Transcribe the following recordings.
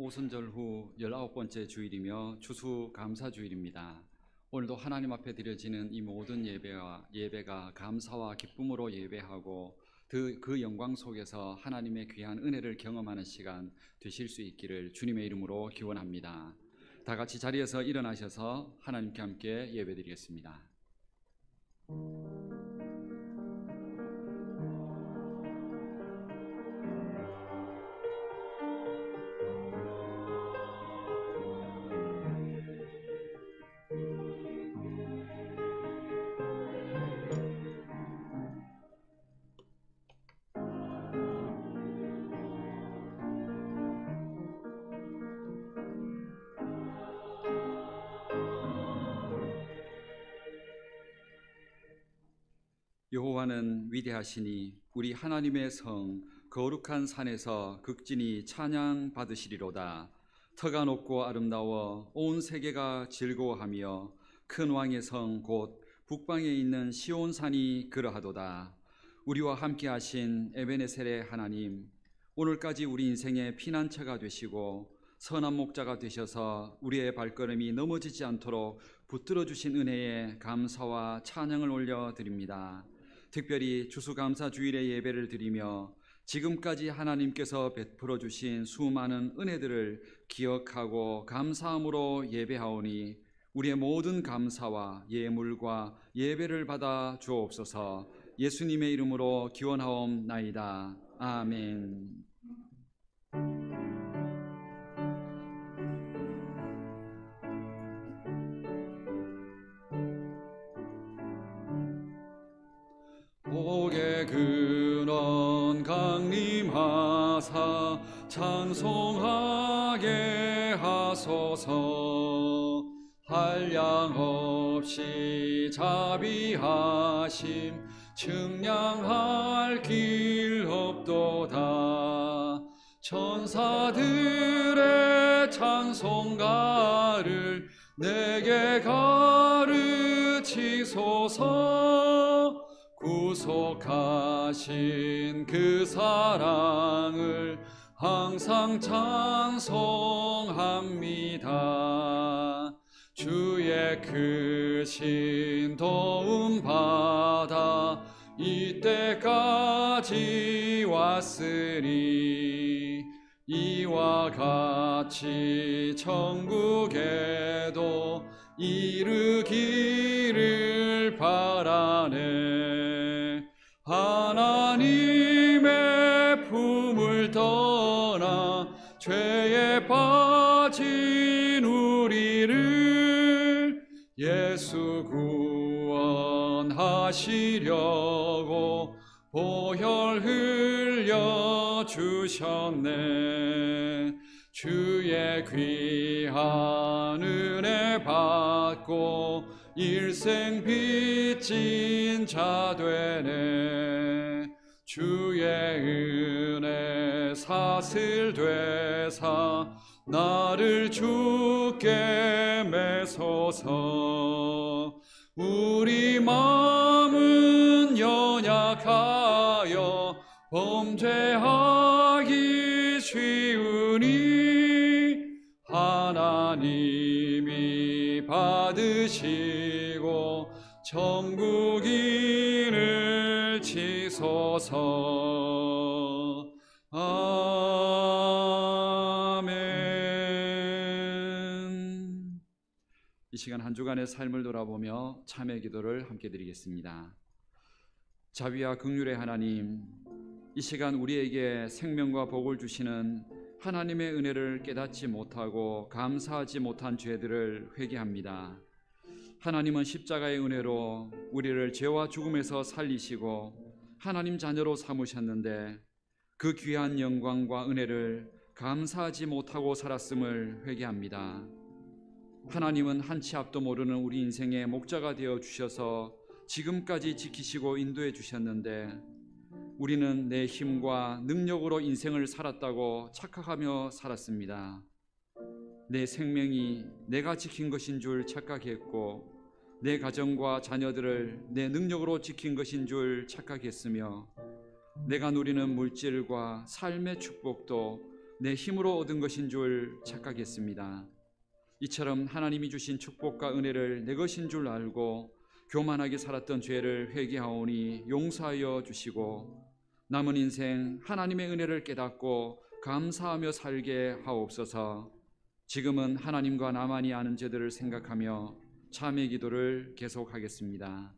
오순절 후 19번째 주일이며 추수감사주일입니다. 오늘도 하나님 앞에 드려지는 이 모든 예배가 감사와 기쁨으로 예배하고 그 영광 속에서 하나님의 귀한 은혜를 경험하는 시간 되실 수 있기를 주님의 이름으로 기원합니다. 다 같이 자리에서 일어나셔서 하나님께 함께 예배드리겠습니다. 여호와는 위대하시니 우리 하나님의 성 거룩한 산에서 극진히 찬양 받으시리로다. 터가 높고 아름다워 온 세계가 즐거워하며 큰 왕의 성 곧 북방에 있는 시온산이 그러하도다. 우리와 함께 하신 에베네셀의 하나님, 오늘까지 우리 인생의 피난처가 되시고 선한 목자가 되셔서 우리의 발걸음이 넘어지지 않도록 붙들어 주신 은혜에 감사와 찬양을 올려드립니다. 특별히 추수감사주일의 예배를 드리며 지금까지 하나님께서 베풀어 주신 수많은 은혜들을 기억하고 감사함으로 예배하오니 우리의 모든 감사와 예물과 예배를 받아 주옵소서. 예수님의 이름으로 기원하옵나이다. 아멘. 복의 근원 강림하사 찬송하게 하소서. 한량 없이 자비하심 측량할 길 없도다. 천사들의 찬송가를 내게 가르치소서. 구속하신 그 사랑을 항상 찬송합니다. 주의 크신 도움 받아 이때까지 왔으니 이와 같이 천국에도 이르기를 바라네. 하나님의 품을 떠나 죄에 빠진 우리를 예수 구원하시려고 보혈 흘려 주셨네. 주의 귀한 은혜 받고 일생 빚진 자 되네. 주의 은혜 사슬 되사 나를 주께 매소서. 우리 마음은 연약하여 범죄하기 쉬우니 하나님이 받으시고 천국인을 치소서. 아멘. 이 시간 한 주간의 삶을 돌아보며 참회 기도를 함께 드리겠습니다. 자비와 긍휼의 하나님, 이 시간 우리에게 생명과 복을 주시는 하나님의 은혜를 깨닫지 못하고 감사하지 못한 죄들을 회개합니다. 하나님은 십자가의 은혜로 우리를 죄와 죽음에서 살리시고 하나님 자녀로 삼으셨는데 그 귀한 영광과 은혜를 감사하지 못하고 살았음을 회개합니다. 하나님은 한치 앞도 모르는 우리 인생의 목자가 되어 주셔서 지금까지 지키시고 인도해 주셨는데 우리는 내 힘과 능력으로 인생을 살았다고 착각하며 살았습니다. 내 생명이 내가 지킨 것인 줄 착각했고 내 가정과 자녀들을 내 능력으로 지킨 것인 줄 착각했으며 내가 누리는 물질과 삶의 축복도 내 힘으로 얻은 것인 줄 착각했습니다. 이처럼 하나님이 주신 축복과 은혜를 내 것인 줄 알고 교만하게 살았던 죄를 회개하오니 용서하여 주시고 남은 인생 하나님의 은혜를 깨닫고 감사하며 살게 하옵소서. 지금은 하나님과 나만이 아는 죄들을 생각하며 참회 기도를 계속하겠습니다.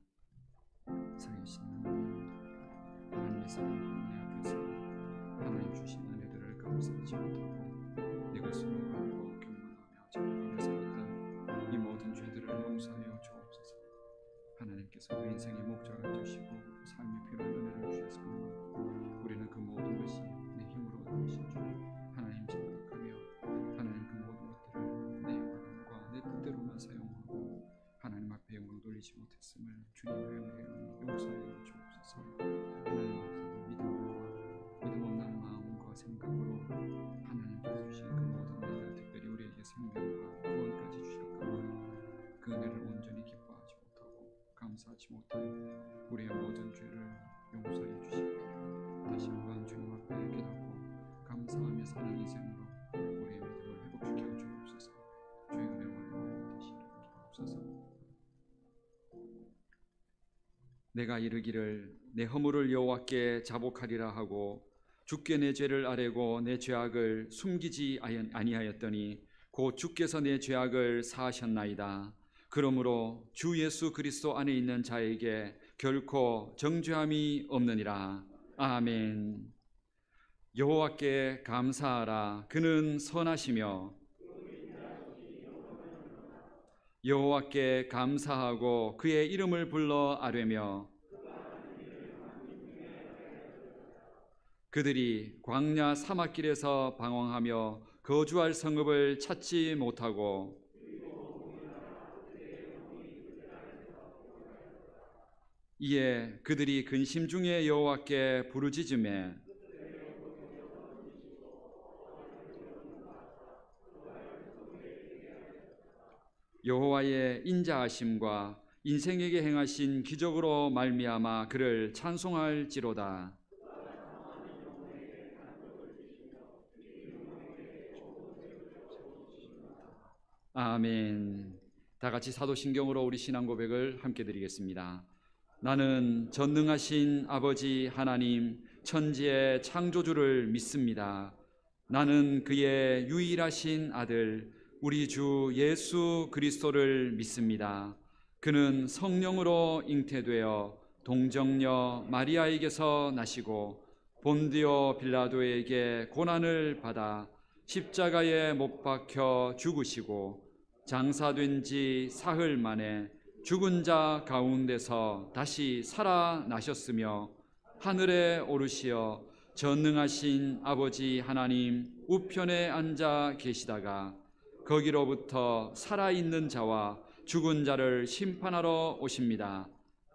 살아계신 하나님의 사랑과 은혜 앞에서 하나님 주신 은혜들을 감사하지 못하고 내 것으로 알고 교만하며 착각하며 살았던 이 모든 죄들을 용서하여 주옵소서. 하나님께서 우리 인생의 목적을 주시고 삶에 필요한 은혜를 주셨으므로 우리는 그 모든 것이 내 힘으로 얻은 것인 줄 하나님 생각하며 하나님 그 모든 것들을 내 마음과 내 뜻대로만 사용하고 하나님 앞에 영광 돌리지 못했음을 주님의 은혜로 용서하여 주옵소서. 하나님 앞에서 믿음 없는 마음과 생각으로 하나님께서 주신 그 모든 은혜를, 특별히 우리에게 생명과 구원까지 주셨거니와 그 은혜를 온전히 기뻐하지 못하고 감사하지 못하는 우리의 모든 죄를 용서해 주시고 다시 한번 주님 앞에 깨닫고 감사하며 사는 인생으로 우리의 믿음을 회복시켜 주옵소서. 주의 은혜와 영광이 되시기를 기도옵소서. 내가 이르기를 내 허물을 여호와께 자복하리라 하고 주께 내 죄를 아뢰고 내 죄악을 숨기지 아니하였더니 곧 주께서 내 죄악을 사하셨나이다. 그러므로 주 예수 그리스도 안에 있는 자에게 결코 정죄함이 없느니라. 아멘. 여호와께 감사하라. 그는 선하시며 여호와께 감사하고 그의 이름을 불러 아뢰며 그들이 광야 사막길에서 방황하며 거주할 성읍을 찾지 못하고 이에 그들이 근심 중에 여호와께 부르짖으매 여호와의 인자하심과 인생에게 행하신 기적으로 말미암아 그를 찬송할지로다. 아멘. 다 같이 사도신경으로 우리 신앙 고백을 함께 드리겠습니다. 나는 전능하신 아버지 하나님 천지의 창조주를 믿습니다. 나는 그의 유일하신 아들 우리 주 예수 그리스도를 믿습니다. 그는 성령으로 잉태되어 동정녀 마리아에게서 나시고 본디오 빌라도에게 고난을 받아 십자가에 못 박혀 죽으시고 장사된 지 사흘 만에 죽은 자 가운데서 다시 살아나셨으며 하늘에 오르시어 전능하신 아버지 하나님 우편에 앉아 계시다가 거기로부터 살아있는 자와 죽은 자를 심판하러 오십니다.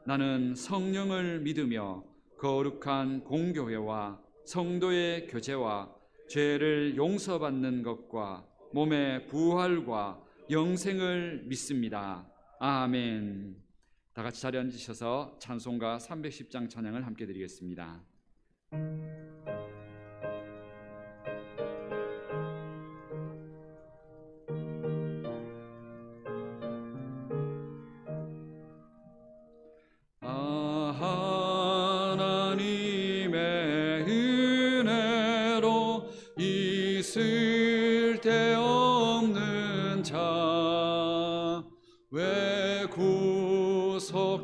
나는 성령을 믿으며 거룩한 공교회와 성도의 교제와 죄를 용서받는 것과 몸의 부활과 영생을 믿습니다. 아멘. 다 같이 자리에 앉으셔서 찬송가 310장 찬양을 함께 드리겠습니다.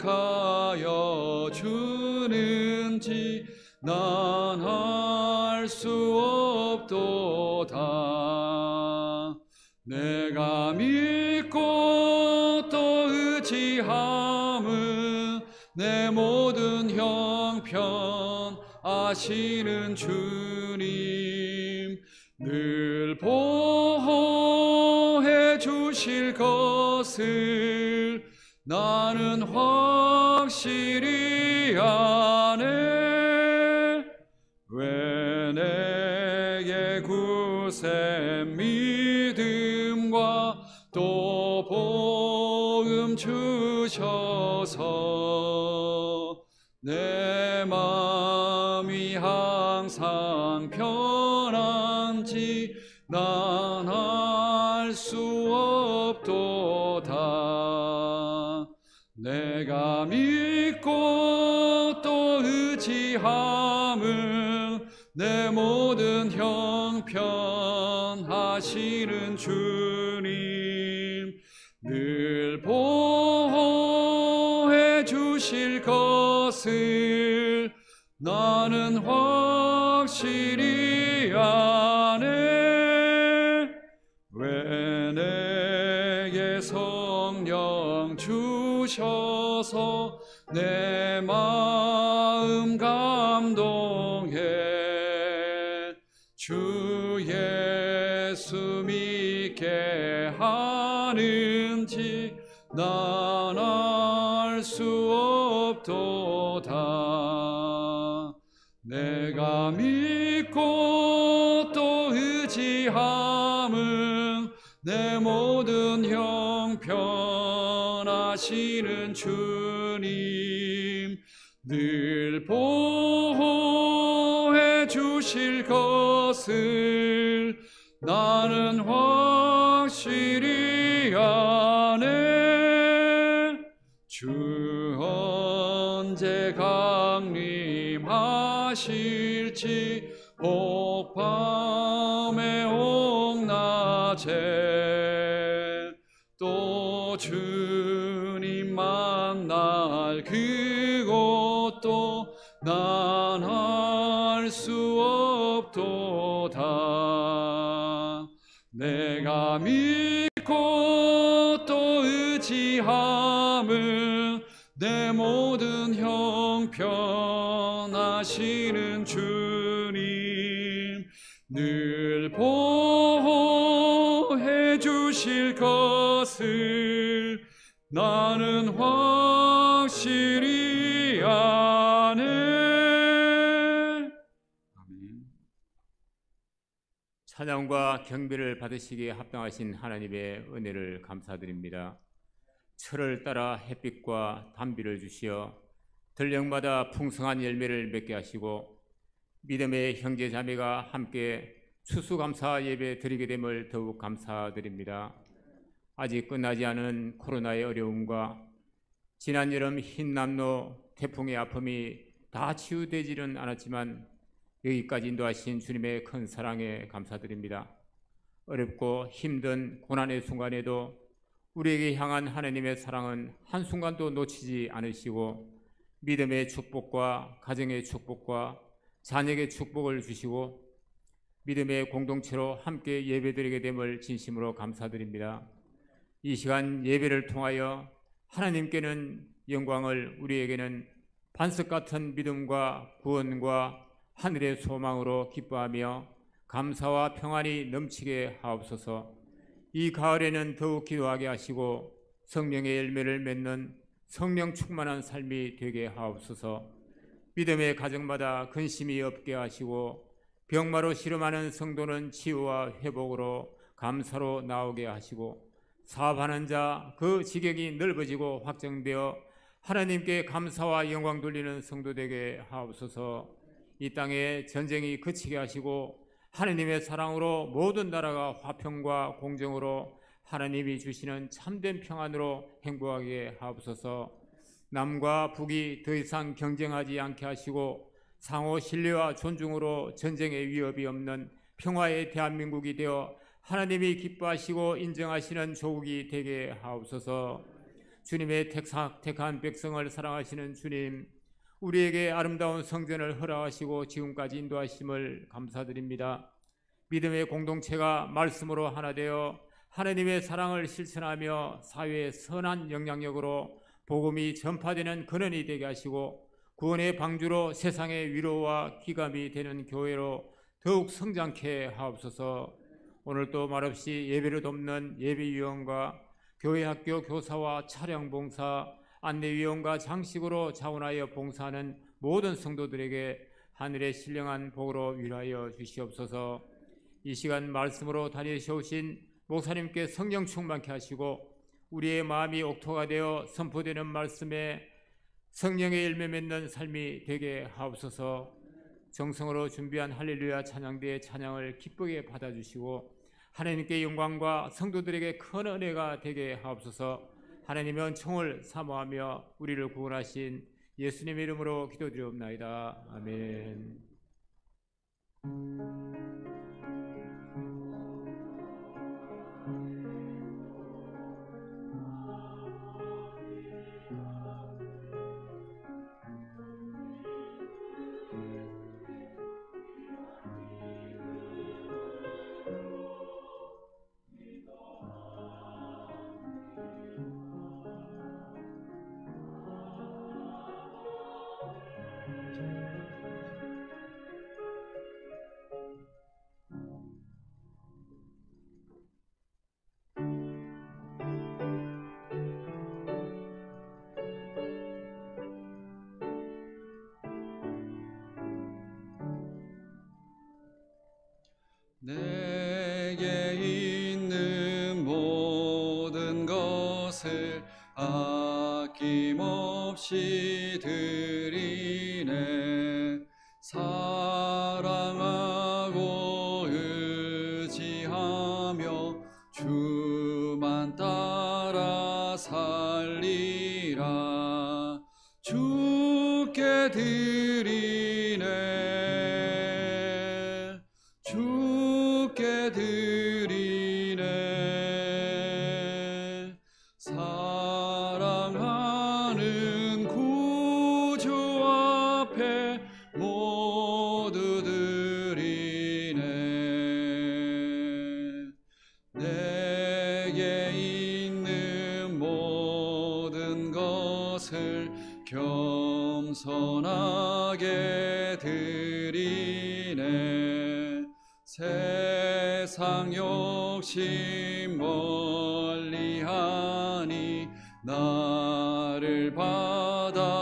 구속하여 주는지 난 알 수 없도다. 내가 믿고 또 의지함은 내 모든 형편 아시는 주님 늘 보호해 주실 것을 나는 확실히 아네. 왜 내게 굳센 믿음과 또 복음 주셔서 내 마음이 항상 편한지 난 알 수 없도다. 내가 믿고 또 의지함은 내 모든 형편하시는 주님 늘 보호해 주실 것을 나는 확실히 아네. 왜 내게 성령 주셔서 내 마음 감동해. 주 예수 믿게 하는지 난 알 수 없도다. 내가 믿고 또 의지함은 내 모든 형편하시는 주님 늘 보호해 주실 것을 나는 확실히 아네. 주 언제 강림하실지 옥밤에 옥낮에 또 주님 만날 그곳도 난 알 수 없도다. 내가 믿고 또 의지함은 내 모든 형편하시는 주님 늘 보호해 주실 것을 나는 확실히 아네. 아멘. 찬양과 경배를 받으시기에 합당하신 하나님의 은혜를 감사드립니다. 철을 따라 햇빛과 단비를 주시어 들녘마다 풍성한 열매를 맺게 하시고 믿음의 형제 자매가 함께 추수감사 예배 드리게 됨을 더욱 감사드립니다. 아직 끝나지 않은 코로나의 어려움과 지난 여름 흰남노 태풍의 아픔이 다 치유되지는 않았지만 여기까지 인도하신 주님의 큰 사랑에 감사드립니다. 어렵고 힘든 고난의 순간에도 우리에게 향한 하나님의 사랑은 한순간도 놓치지 않으시고 믿음의 축복과 가정의 축복과 자녀의 축복을 주시고 믿음의 공동체로 함께 예배드리게 됨을 진심으로 감사드립니다. 이 시간 예배를 통하여 하나님께는 영광을, 우리에게는 반석 같은 믿음과 구원과 하늘의 소망으로 기뻐하며 감사와 평안이 넘치게 하옵소서. 이 가을에는 더욱 기도하게 하시고 성령의 열매를 맺는 성령 충만한 삶이 되게 하옵소서. 믿음의 가정마다 근심이 없게 하시고 병마로 시름하는 성도는 치유와 회복으로 감사로 나오게 하시고 사업하는 자 그 지경이 넓어지고 확정되어 하나님께 감사와 영광 돌리는 성도 되게 하옵소서. 이 땅에 전쟁이 그치게 하시고 하나님의 사랑으로 모든 나라가 화평과 공정으로 하나님이 주시는 참된 평안으로 행복하게 하옵소서. 남과 북이 더 이상 경쟁하지 않게 하시고 상호 신뢰와 존중으로 전쟁의 위협이 없는 평화의 대한민국이 되어 하나님이 기뻐하시고 인정하시는 조국이 되게 하옵소서. 주님의 택한 백성을 사랑하시는 주님, 우리에게 아름다운 성전을 허락하시고 지금까지 인도하심을 감사드립니다. 믿음의 공동체가 말씀으로 하나 되어 하나님의 사랑을 실천하며 사회의 선한 영향력으로 복음이 전파되는 근원이 되게 하시고 구원의 방주로 세상의 위로와 기감이 되는 교회로 더욱 성장케 하옵소서. 오늘도 말없이 예배를 돕는 예배위원과 교회 학교 교사와 차량봉사, 안내위원과 장식으로 자원하여 봉사하는 모든 성도들에게 하늘의 신령한 복으로 위로하여 주시옵소서. 이 시간 말씀으로 다니셔오신 목사님께 성령 충만케 하시고 우리의 마음이 옥토가 되어 선포되는 말씀에 성령의 열매 맺는 삶이 되게 하옵소서. 정성으로 준비한 할렐루야 찬양대의 찬양을 기쁘게 받아주시고 하나님께 영광과 성도들에게 큰 은혜가 되게 하옵소서. 하나님의 은총을 사모하며 우리를 구원하신 예수님의 이름으로 기도드리옵나이다. 아멘. 내게 있는 모든 것을 아낌없이 드리네. 사랑하고 의지하며 주만 따라 살리라. 주께 드리네. 주께 드리네. 사랑하는 구주 앞에 모두 드리네. 내게 있는 모든 것을 겸손하게 드리네. 세상 욕심 멀리하니 나를 받아주소서.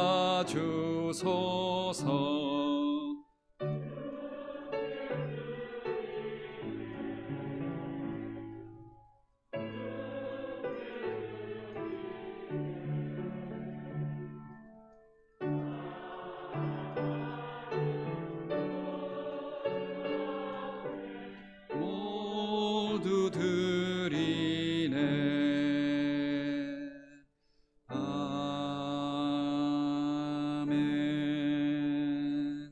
모두 드리네. 아멘.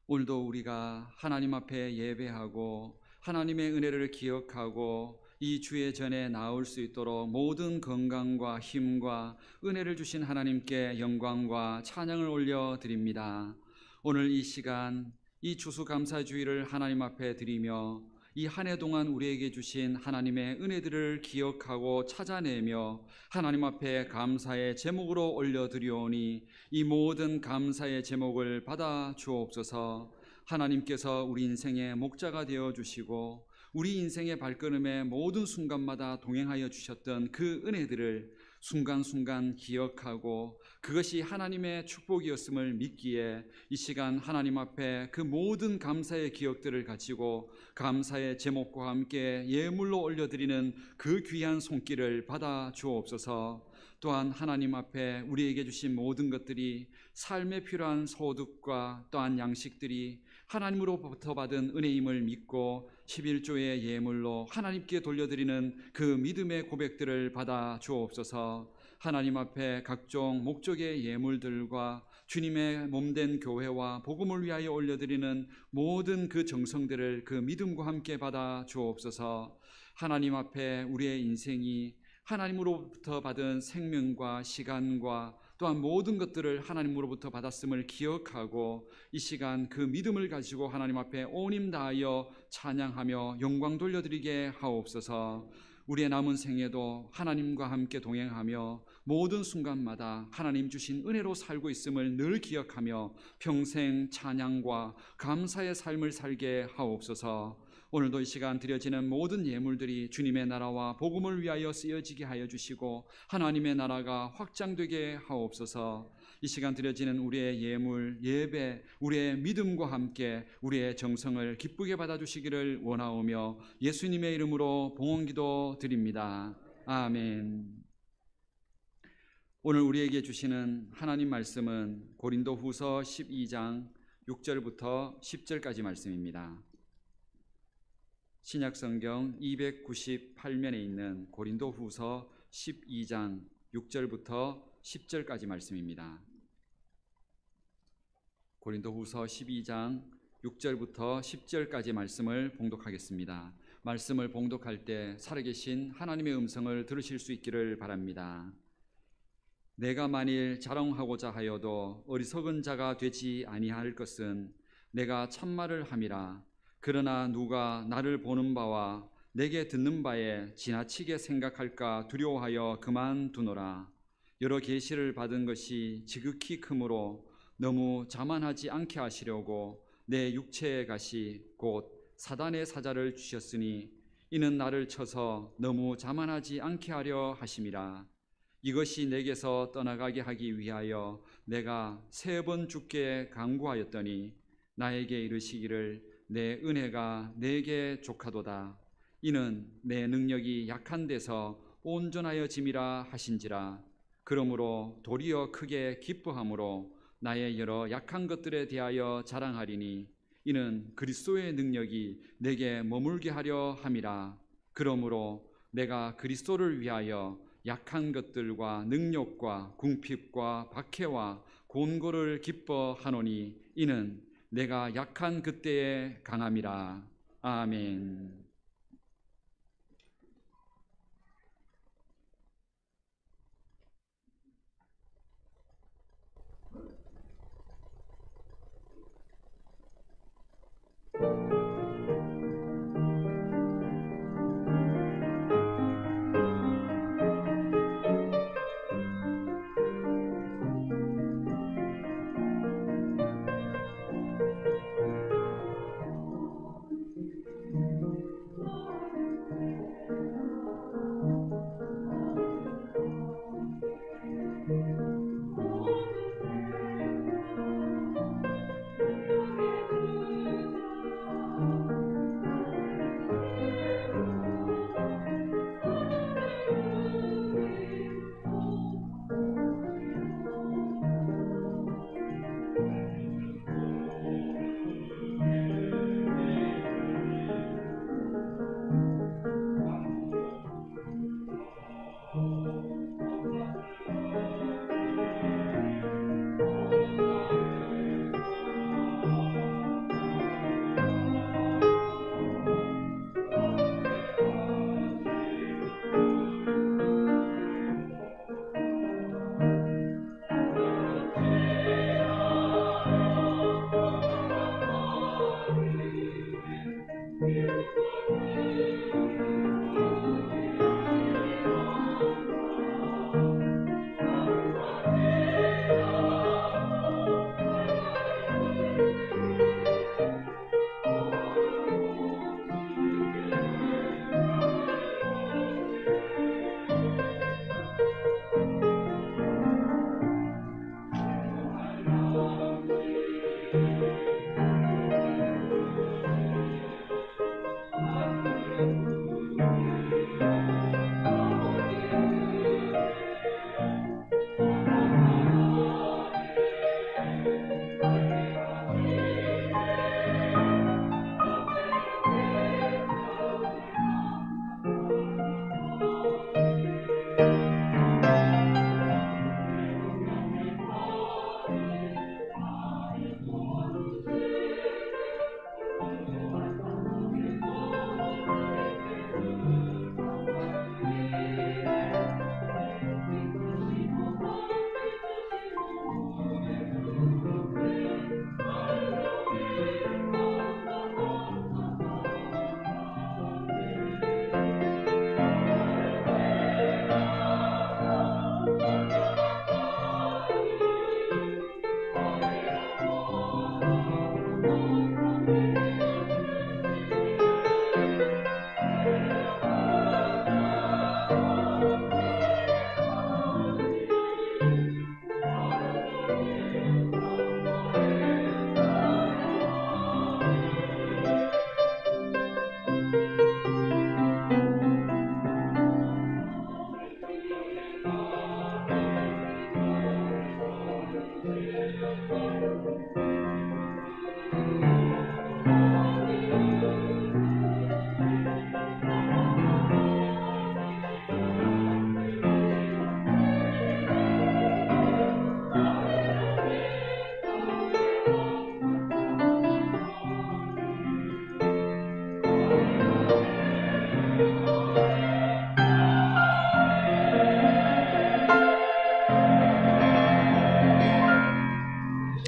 오늘도 우리가 하나님 앞에 예배하고 하나님의 은혜를 기억하고 이 주의 전에 나올 수 있도록 모든 건강과 힘과 은혜를 주신 하나님께 영광과 찬양을 올려드립니다. 오늘 이 시간 이 추수감사주의를 하나님 앞에 드리며 이 한 해 동안 우리에게 주신 하나님의 은혜들을 기억하고 찾아내며 하나님 앞에 감사의 제목으로 올려드리오니 이 모든 감사의 제목을 받아 주옵소서. 하나님께서 우리 인생의 목자가 되어 주시고 우리 인생의 발걸음의 모든 순간마다 동행하여 주셨던 그 은혜들을 순간순간 기억하고 그것이 하나님의 축복이었음을 믿기에 이 시간 하나님 앞에 그 모든 감사의 기억들을 가지고 감사의 제목과 함께 예물로 올려드리는 그 귀한 손길을 받아 주옵소서. 또한 하나님 앞에 우리에게 주신 모든 것들이 삶에 필요한 소득과 또한 양식들이 하나님으로부터 받은 은혜임을 믿고 11조의 예물로 하나님께 돌려드리는 그 믿음의 고백들을 받아 주옵소서. 하나님 앞에 각종 목적의 예물들과 주님의 몸된 교회와 복음을 위하여 올려드리는 모든 그 정성들을 그 믿음과 함께 받아 주옵소서. 하나님 앞에 우리의 인생이 하나님으로부터 받은 생명과 시간과 또한 모든 것들을 하나님으로부터 받았음을 기억하고 이 시간 그 믿음을 가지고 하나님 앞에 온 힘 다하여 찬양하며 영광 돌려드리게 하옵소서. 우리의 남은 생에도 하나님과 함께 동행하며 모든 순간마다 하나님 주신 은혜로 살고 있음을 늘 기억하며 평생 찬양과 감사의 삶을 살게 하옵소서. 오늘도 이 시간 드려지는 모든 예물들이 주님의 나라와 복음을 위하여 쓰여지게 하여 주시고 하나님의 나라가 확장되게 하옵소서. 이 시간 드려지는 우리의 예물, 예배, 우리의 믿음과 함께 우리의 정성을 기쁘게 받아주시기를 원하오며 예수님의 이름으로 봉헌기도 드립니다. 아멘. 오늘 우리에게 주시는 하나님 말씀은 고린도후서 12장 6절부터 10절까지 말씀입니다. 신약성경 298면에 있는 고린도후서 12장 6절부터 10절까지 말씀입니다. 고린도후서 12장 6절부터 10절까지 말씀을 봉독하겠습니다. 말씀을 봉독할 때 살아계신 하나님의 음성을 들으실 수 있기를 바랍니다. 내가 만일 자랑하고자 하여도 어리석은 자가 되지 아니할 것은 내가 참말을 함이라. 그러나 누가 나를 보는 바와 내게 듣는 바에 지나치게 생각할까 두려워하여 그만두노라. 여러 계시를 받은 것이 지극히 크므로 너무 자만하지 않게 하시려고 내 육체의 가시 곧 사단의 사자를 주셨으니 이는 나를 쳐서 너무 자만하지 않게 하려 하심이라. 이것이 내게서 떠나가게 하기 위하여 내가 3번 주께 간구하였더니 나에게 이르시기를 내 은혜가 내게 족하도다. 이는 내 능력이 약한 데서 온전하여짐이라 하신지라. 그러므로 도리어 크게 기뻐함으로 나의 여러 약한 것들에 대하여 자랑하리니 이는 그리스도의 능력이 내게 머물게 하려 함이라. 그러므로 내가 그리스도를 위하여 약한 것들과 능력과 궁핍과 박해와 곤고를 기뻐하노니 이는 내가 약한 그때의 강함이라. 아멘.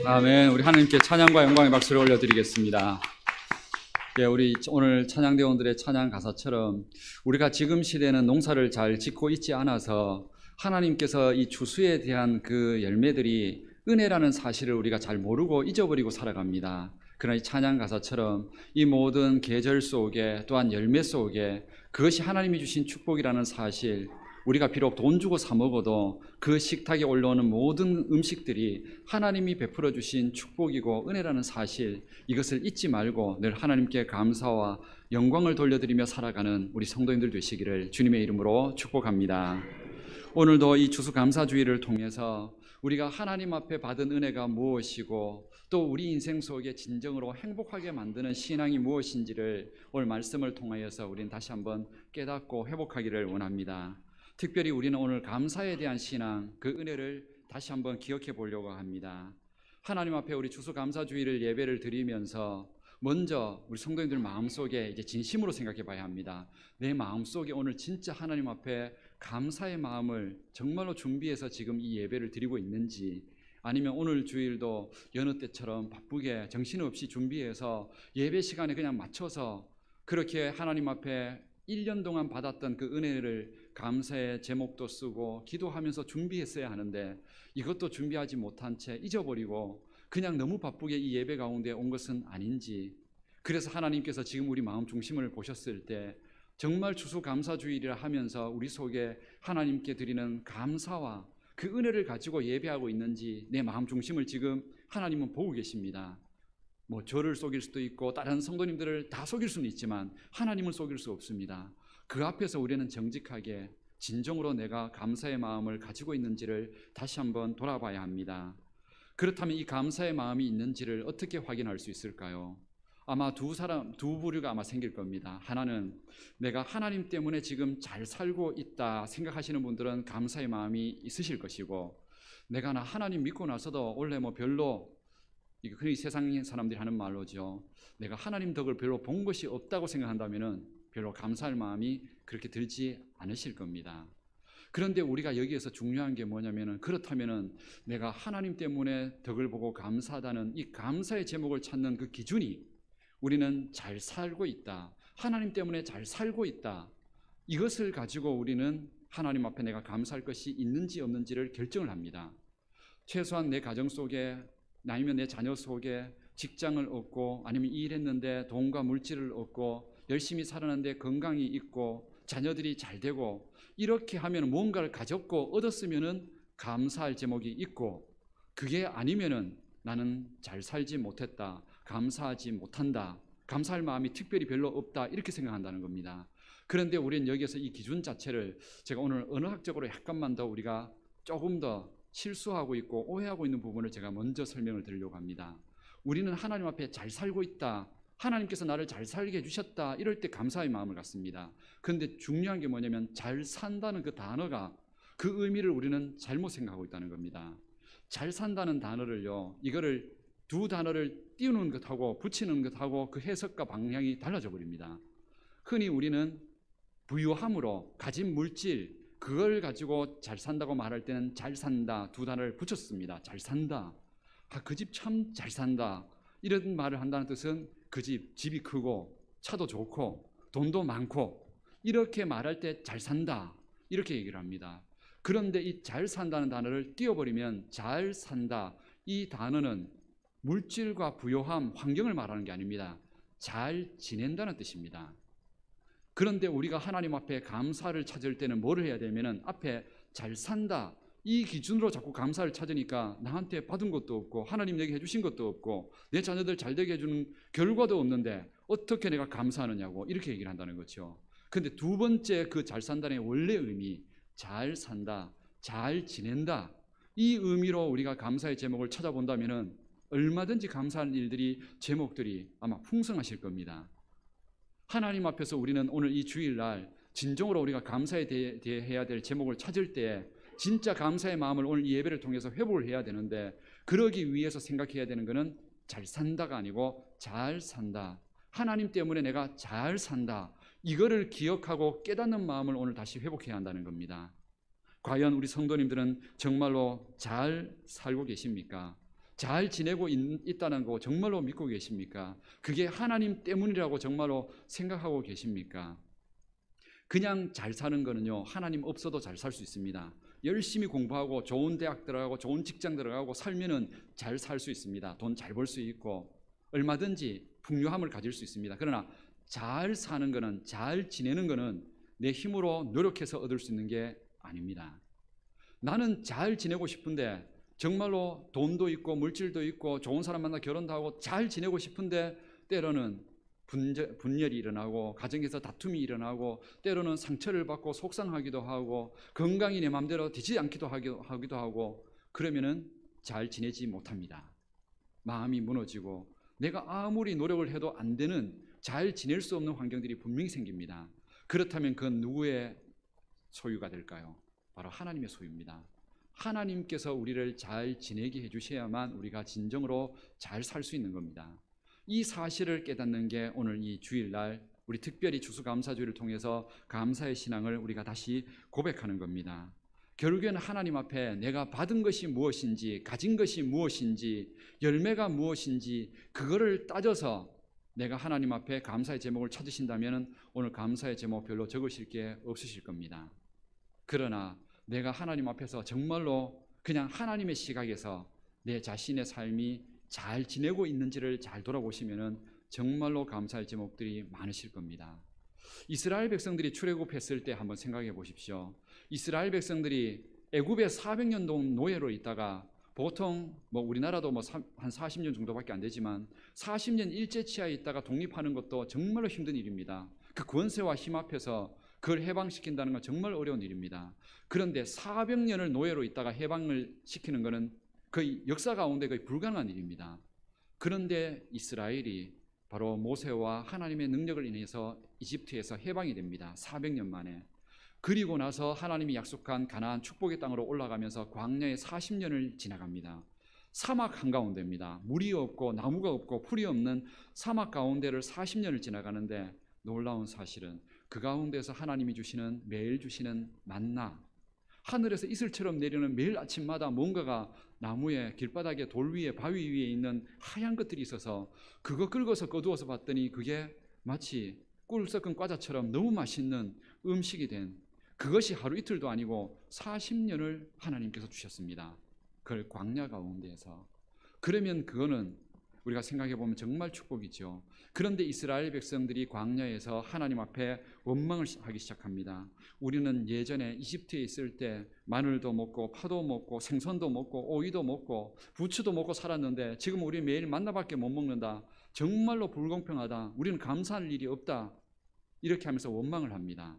아멘. 우리 하나님께 찬양과 영광의 박수를 올려드리겠습니다. 예, 우리 오늘 찬양대원들의 찬양 가사처럼 우리가 지금 시대는 농사를 잘 짓고 있지 않아서 하나님께서 이 추수에 대한 그 열매들이 은혜라는 사실을 우리가 잘 모르고 잊어버리고 살아갑니다. 그러나 이 찬양 가사처럼 이 모든 계절 속에 또한 열매 속에 그것이 하나님이 주신 축복이라는 사실, 우리가 비록 돈 주고 사 먹어도 그 식탁에 올라오는 모든 음식들이 하나님이 베풀어 주신 축복이고 은혜라는 사실, 이것을 잊지 말고 늘 하나님께 감사와 영광을 돌려드리며 살아가는 우리 성도님들 되시기를 주님의 이름으로 축복합니다. 오늘도 이 추수감사주의를 통해서 우리가 하나님 앞에 받은 은혜가 무엇이고 또 우리 인생 속에 진정으로 행복하게 만드는 신앙이 무엇인지를 오늘 말씀을 통하여서 우리는 다시 한번 깨닫고 회복하기를 원합니다. 특별히 우리는 오늘 감사에 대한 신앙, 그 은혜를 다시 한번 기억해 보려고 합니다. 하나님 앞에 우리 추수감사주의를 예배를 드리면서 먼저 우리 성도님들 마음속에 이제 진심으로 생각해 봐야 합니다. 내 마음속에 오늘 진짜 하나님 앞에 감사의 마음을 정말로 준비해서 지금 이 예배를 드리고 있는지, 아니면 오늘 주일도 여느 때처럼 바쁘게 정신없이 준비해서 예배 시간에 그냥 맞춰서 그렇게 하나님 앞에 1년 동안 받았던 그 은혜를 감사의 제목도 쓰고 기도하면서 준비했어야 하는데 이것도 준비하지 못한 채 잊어버리고 그냥 너무 바쁘게 이 예배 가운데 온 것은 아닌지, 그래서 하나님께서 지금 우리 마음 중심을 보셨을 때 정말 추수감사주일이라 하면서 우리 속에 하나님께 드리는 감사와 그 은혜를 가지고 예배하고 있는지 내 마음 중심을 지금 하나님은 보고 계십니다. 뭐 저를 속일 수도 있고 다른 성도님들을 다 속일 수는 있지만 하나님을 속일 수 없습니다. 그 앞에서 우리는 정직하게 진정으로 내가 감사의 마음을 가지고 있는지를 다시 한번 돌아봐야 합니다. 그렇다면 이 감사의 마음이 있는지를 어떻게 확인할 수 있을까요? 아마 두 부류가 아마 생길 겁니다. 하나는 내가 하나님 때문에 지금 잘 살고 있다 생각하시는 분들은 감사의 마음이 있으실 것이고, 내가 나 하나님 믿고 나서도 원래 뭐 별로, 이거 흔히 세상 사람들이 하는 말로죠, 내가 하나님 덕을 별로 본 것이 없다고 생각한다면은 별로 감사할 마음이 그렇게 들지 않으실 겁니다. 그런데 우리가 여기에서 중요한 게 뭐냐면은, 그렇다면은 내가 하나님 때문에 덕을 보고 감사하다는 이 감사의 제목을 찾는 그 기준이 우리는 잘 살고 있다, 하나님 때문에 잘 살고 있다, 이것을 가지고 우리는 하나님 앞에 내가 감사할 것이 있는지 없는지를 결정을 합니다. 최소한 내 가정 속에, 아니면 내 자녀 속에 직장을 얻고, 아니면 일했는데 돈과 물질을 얻고 열심히 살았는데 건강이 있고 자녀들이 잘 되고, 이렇게 하면 무언가를 가졌고 얻었으면은 감사할 제목이 있고, 그게 아니면은 나는 잘 살지 못했다, 감사하지 못한다, 감사할 마음이 특별히 별로 없다, 이렇게 생각한다는 겁니다. 그런데 우리는 여기에서 이 기준 자체를 제가 오늘 언어학적으로 약간만 더 우리가 조금 더 실수하고 있고 오해하고 있는 부분을 제가 먼저 설명을 드리려고 합니다. 우리는 하나님 앞에 잘 살고 있다, 하나님께서 나를 잘 살게 해주셨다, 이럴 때 감사의 마음을 갖습니다. 그런데 중요한 게 뭐냐면 잘 산다는 그 단어가, 그 의미를 우리는 잘못 생각하고 있다는 겁니다. 잘 산다는 단어를요, 이거를 두 단어를 띄우는 것하고 붙이는 것하고 그 해석과 방향이 달라져 버립니다. 흔히 우리는 부유함으로 가진 물질, 그걸 가지고 잘 산다고 말할 때는 잘 산다 두 단어를 붙였습니다. 잘 산다, 그 집 참 잘 산다, 이런 말을 한다는 뜻은 그 집이 크고 차도 좋고 돈도 많고, 이렇게 말할 때 잘 산다, 이렇게 얘기를 합니다. 그런데 이 잘 산다는 단어를 띄워버리면 잘 산다, 이 단어는 물질과 부요함, 환경을 말하는 게 아닙니다. 잘 지낸다는 뜻입니다. 그런데 우리가 하나님 앞에 감사를 찾을 때는 뭐를 해야 되면은, 앞에 잘 산다, 이 기준으로 자꾸 감사를 찾으니까 나한테 받은 것도 없고 하나님 내게 해주신 것도 없고 내 자녀들 잘 되게 해주는 결과도 없는데 어떻게 내가 감사하느냐고, 이렇게 얘기를 한다는 거죠. 그런데 두 번째 그 잘 산다의 원래 의미, 잘 산다, 잘 지낸다, 이 의미로 우리가 감사의 제목을 찾아본다면은 얼마든지 감사하는 일들이, 제목들이 아마 풍성하실 겁니다. 하나님 앞에서 우리는 오늘 이 주일날 진정으로 우리가 감사에 대해 해야 될 제목을 찾을 때 진짜 감사의 마음을 오늘 이 예배를 통해서 회복을 해야 되는데, 그러기 위해서 생각해야 되는 것은 잘 산다가 아니고 잘 산다, 하나님 때문에 내가 잘 산다, 이거를 기억하고 깨닫는 마음을 오늘 다시 회복해야 한다는 겁니다. 과연 우리 성도님들은 정말로 잘 살고 계십니까? 잘 지내고 있다는 거 정말로 믿고 계십니까? 그게 하나님 때문이라고 정말로 생각하고 계십니까? 그냥 잘 사는 거는요, 하나님 없어도 잘 살 수 있습니다. 열심히 공부하고 좋은 대학 들어가고 좋은 직장 들어가고 살면은 잘 살 수 있습니다. 돈 잘 벌 수 있고 얼마든지 풍요함을 가질 수 있습니다. 그러나 잘 사는 거는, 잘 지내는 거는 내 힘으로 노력해서 얻을 수 있는 게 아닙니다. 나는 잘 지내고 싶은데, 정말로 돈도 있고 물질도 있고 좋은 사람 만나 결혼도 하고 잘 지내고 싶은데 때로는 분열이 일어나고 가정에서 다툼이 일어나고 때로는 상처를 받고 속상하기도 하고 건강이 내 마음대로 되지 않기도 하기도 하고 그러면은 잘 지내지 못합니다. 마음이 무너지고 내가 아무리 노력을 해도 안 되는, 잘 지낼 수 없는 환경들이 분명히 생깁니다. 그렇다면 그건 누구의 소유가 될까요? 바로 하나님의 소유입니다. 하나님께서 우리를 잘 지내게 해주셔야만 우리가 진정으로 잘 살 수 있는 겁니다. 이 사실을 깨닫는 게 오늘 이 주일날 우리 특별히 추수감사주의를 통해서 감사의 신앙을 우리가 다시 고백하는 겁니다. 결국에는 하나님 앞에 내가 받은 것이 무엇인지, 가진 것이 무엇인지, 열매가 무엇인지 그거를 따져서 내가 하나님 앞에 감사의 제목을 찾으신다면 오늘 감사의 제목 별로 적으실 게 없으실 겁니다. 그러나 내가 하나님 앞에서 정말로 그냥 하나님의 시각에서 내 자신의 삶이 잘 지내고 있는지를 잘 돌아보시면 정말로 감사할 제목들이 많으실 겁니다. 이스라엘 백성들이 출애굽했을 때 한번 생각해 보십시오. 이스라엘 백성들이 애굽에 400년 동안 노예로 있다가 보통 우리나라도 한 40년 정도밖에 안 되지만 40년 일제치하에 있다가 독립하는 것도 정말로 힘든 일입니다. 그 권세와 힘 앞에서 그걸 해방시킨다는 건 정말 어려운 일입니다. 그런데 400년을 노예로 있다가 해방을 시키는 것은 거의 역사 가운데 거의 불가능한 일입니다. 그런데 이스라엘이 바로 모세와 하나님의 능력을 인해서 이집트에서 해방이 됩니다. 400년 만에. 그리고 나서 하나님이 약속한 가나안 축복의 땅으로 올라가면서 광야에 40년을 지나갑니다. 사막 한가운데입니다. 물이 없고 나무가 없고 풀이 없는 사막 가운데를 40년을 지나가는데 놀라운 사실은 그 가운데서 하나님이 주시는, 매일 주시는 만나, 하늘에서 이슬처럼 내리는 매일 아침마다 뭔가가 나무에, 길바닥에, 돌 위에, 바위 위에 있는 하얀 것들이 있어서 그거 긁어서 거두어서 봤더니 그게 마치 꿀 섞은 과자처럼 너무 맛있는 음식이 된, 그것이 하루 이틀도 아니고 40년을 하나님께서 주셨습니다. 그걸 광야 가운데에서. 그러면 그거는 우리가 생각해 보면 정말 축복이죠. 그런데 이스라엘 백성들이 광야에서 하나님 앞에 원망을 하기 시작합니다. 우리는 예전에 이집트에 있을 때 마늘도 먹고 파도 먹고 생선도 먹고 오이도 먹고 부추도 먹고 살았는데 지금 우리 매일 만나밖에 못 먹는다. 정말로 불공평하다. 우리는 감사할 일이 없다. 이렇게 하면서 원망을 합니다.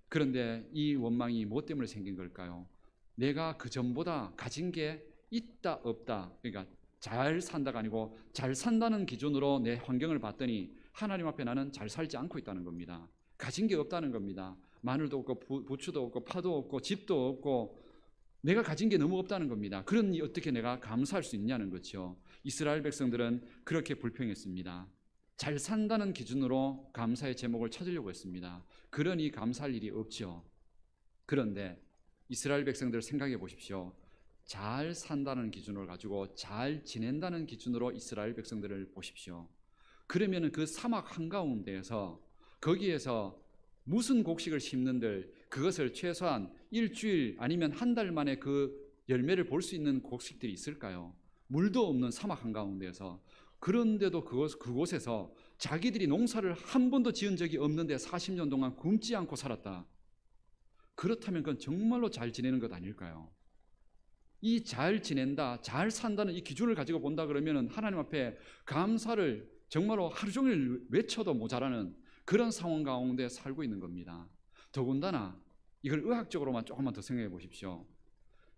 그런데 이 원망이 무엇 때문에 생긴 걸까요? 내가 그 전보다 가진 게 있다 없다, 그러니까 잘 산다가 아니고 잘 산다는 기준으로 내 환경을 봤더니 하나님 앞에 나는 잘 살지 않고 있다는 겁니다. 가진 게 없다는 겁니다. 마늘도 없고 부추도 없고 파도 없고 집도 없고 내가 가진 게 너무 없다는 겁니다. 그러니 어떻게 내가 감사할 수 있냐는 거죠. 이스라엘 백성들은 그렇게 불평했습니다. 잘 산다는 기준으로 감사의 제목을 찾으려고 했습니다. 그러니 감사할 일이 없죠. 그런데 이스라엘 백성들 생각해 보십시오. 잘 산다는 기준을 가지고 잘 지낸다는 기준으로 이스라엘 백성들을 보십시오. 그러면 그 사막 한가운데에서 거기에서 무슨 곡식을 심는들 그것을 최소한 일주일 아니면 한 달 만에 그 열매를 볼 수 있는 곡식들이 있을까요? 물도 없는 사막 한가운데에서. 그런데도 그곳에서 자기들이 농사를 한 번도 지은 적이 없는데 40년 동안 굶지 않고 살았다. 그렇다면 그건 정말로 잘 지내는 것 아닐까요? 이 잘 지낸다, 잘 산다는 이 기준을 가지고 본다 그러면 하나님 앞에 감사를 정말로 하루 종일 외쳐도 모자라는 그런 상황 가운데 살고 있는 겁니다. 더군다나 이걸 의학적으로만 조금만 더 생각해 보십시오.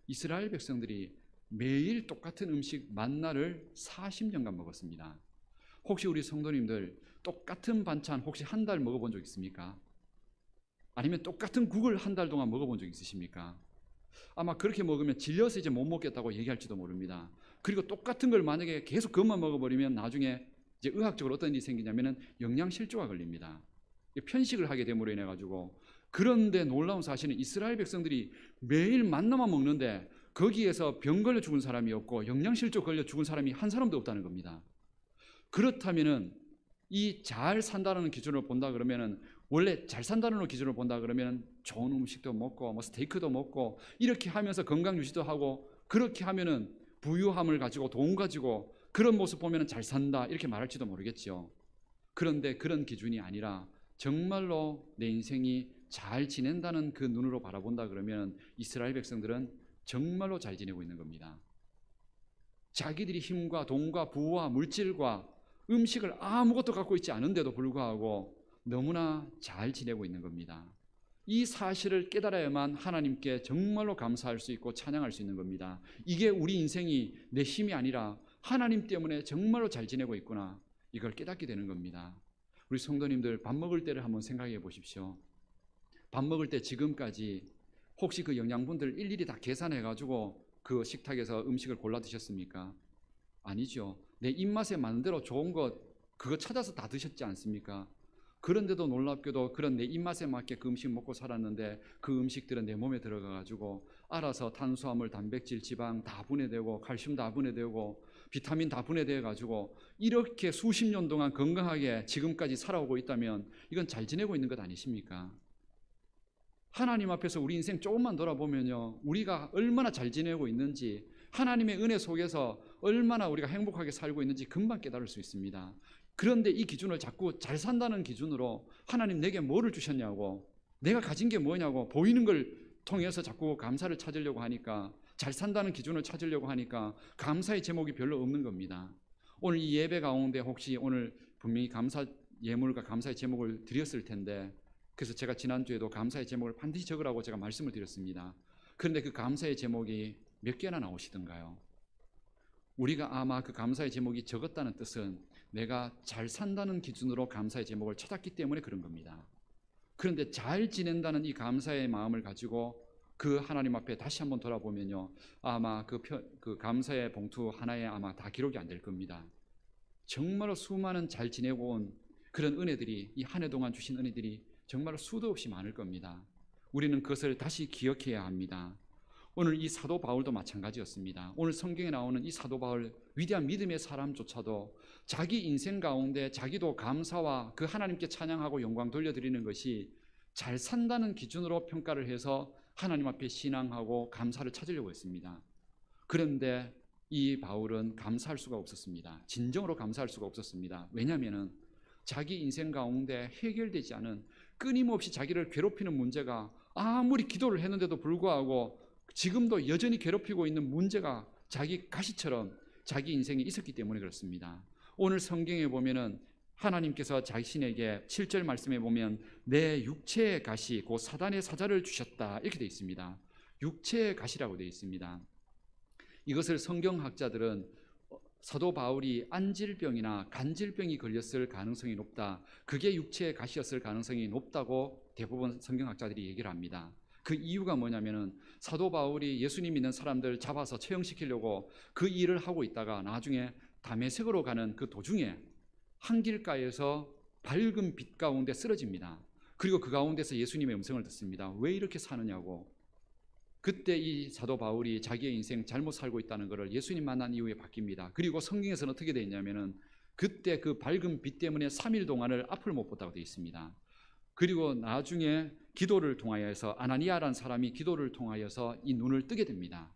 이스라엘 백성들이 매일 똑같은 음식 만나를 40년간 먹었습니다. 혹시 우리 성도님들 똑같은 반찬 혹시 한 달 먹어본 적 있습니까? 아니면 똑같은 국을 한 달 동안 먹어본 적 있으십니까? 아마 그렇게 먹으면 질려서 이제 못 먹겠다고 얘기할지도 모릅니다. 그리고 똑같은 걸 만약에 계속 그것만 먹어버리면 나중에 이제 의학적으로 어떤 일이 생기냐면은 영양실조가 걸립니다. 편식을 하게 됨으로 인해 가지고. 그런데 놀라운 사실은 이스라엘 백성들이 매일 만나만 먹는데 거기에서 병 걸려 죽은 사람이 없고 영양실조 걸려 죽은 사람이 한 사람도 없다는 겁니다. 그렇다면은 이 잘 산다는 기준으로 본다 그러면은, 원래 잘 산다는 기준으로 본다 그러면은 좋은 음식도 먹고 뭐 스테이크도 먹고 이렇게 하면서 건강 유지도 하고, 그렇게 하면은 부유함을 가지고 돈 가지고 그런 모습 보면은 잘 산다 이렇게 말할지도 모르겠죠. 그런데 그런 기준이 아니라 정말로 내 인생이 잘 지낸다는 그 눈으로 바라본다 그러면 이스라엘 백성들은 정말로 잘 지내고 있는 겁니다. 자기들이 힘과 돈과 부와 물질과 음식을 아무것도 갖고 있지 않은데도 불구하고 너무나 잘 지내고 있는 겁니다. 이 사실을 깨달아야만 하나님께 정말로 감사할 수 있고 찬양할 수 있는 겁니다. 이게 우리 인생이 내 힘이 아니라 하나님 때문에 정말로 잘 지내고 있구나, 이걸 깨닫게 되는 겁니다. 우리 성도님들, 밥 먹을 때를 한번 생각해 보십시오. 밥 먹을 때 지금까지 혹시 그 영양분들 일일이 다 계산해 가지고 그 식탁에서 음식을 골라 드셨습니까? 아니죠. 내 입맛에 맞는 대로 좋은 것 그거 찾아서 다 드셨지 않습니까? 그런데도 놀랍게도 그런 내 입맛에 맞게 그 음식 먹고 살았는데, 그 음식들은 내 몸에 들어가 가지고 알아서 탄수화물, 단백질, 지방 다 분해되고 칼슘 다 분해되고 비타민 다 분해되어 가지고 이렇게 수십 년 동안 건강하게 지금까지 살아오고 있다면 이건 잘 지내고 있는 것 아니십니까? 하나님 앞에서 우리 인생 조금만 돌아보면요, 우리가 얼마나 잘 지내고 있는지, 하나님의 은혜 속에서 얼마나 우리가 행복하게 살고 있는지 금방 깨달을 수 있습니다. 그런데 이 기준을 자꾸 잘 산다는 기준으로 하나님 내게 뭐를 주셨냐고, 내가 가진 게 뭐냐고 보이는 걸 통해서 자꾸 감사를 찾으려고 하니까, 잘 산다는 기준을 찾으려고 하니까 감사의 제목이 별로 없는 겁니다. 오늘 이 예배 가운데 혹시 오늘 분명히 감사 예물과 감사의 제목을 드렸을 텐데, 그래서 제가 지난주에도 감사의 제목을 반드시 적으라고 제가 말씀을 드렸습니다. 그런데 그 감사의 제목이 몇 개나 나오시던가요? 우리가 아마 그 감사의 제목이 적었다는 뜻은 내가 잘 산다는 기준으로 감사의 제목을 찾았기 때문에 그런 겁니다. 그런데 잘 지낸다는 이 감사의 마음을 가지고 그 하나님 앞에 다시 한번 돌아보면요, 아마 그 감사의 봉투 하나에 아마 다 기록이 안 될 겁니다. 정말로 수많은 잘 지내고 온 그런 은혜들이, 이 한 해 동안 주신 은혜들이 정말로 수도 없이 많을 겁니다. 우리는 그것을 다시 기억해야 합니다. 오늘 이 사도 바울도 마찬가지였습니다. 오늘 성경에 나오는 이 사도 바울, 위대한 믿음의 사람조차도 자기 인생 가운데 자기도 감사와 그 하나님께 찬양하고 영광 돌려드리는 것이 잘 산다는 기준으로 평가를 해서 하나님 앞에 신앙하고 감사를 찾으려고 했습니다. 그런데 이 바울은 감사할 수가 없었습니다. 진정으로 감사할 수가 없었습니다. 왜냐하면 자기 인생 가운데 해결되지 않은, 끊임없이 자기를 괴롭히는 문제가, 아무리 기도를 했는데도 불구하고 지금도 여전히 괴롭히고 있는 문제가 자기 가시처럼 자기 인생에 있었기 때문에 그렇습니다. 오늘 성경에 보면은 하나님께서 자신에게 7절 말씀에 보면 내 육체의 가시 곧 사단의 사자를 주셨다 이렇게 되어 있습니다. 육체의 가시라고 되어 있습니다. 이것을 성경학자들은 사도 바울이 안질병이나 간질병이 걸렸을 가능성이 높다, 그게 육체의 가시였을 가능성이 높다고 대부분 성경학자들이 얘기를 합니다. 그 이유가 뭐냐면은 사도 바울이 예수님 믿는 사람들 잡아서 처형시키려고 그 일을 하고 있다가 나중에 다메섹으로 가는 그 도중에 한길가에서 밝은 빛 가운데 쓰러집니다. 그리고 그 가운데서 예수님의 음성을 듣습니다. 왜 이렇게 사느냐고. 그때 이 사도 바울이 자기의 인생 잘못 살고 있다는 것을 예수님 만난 이후에 바뀝니다. 그리고 성경에서는 어떻게 되어 있냐면은 그때 그 밝은 빛 때문에 3일 동안을 앞을 못 봤다고 되어 있습니다. 그리고 나중에 기도를 통하여서 아나니아라는 사람이 기도를 통하여서 이 눈을 뜨게 됩니다.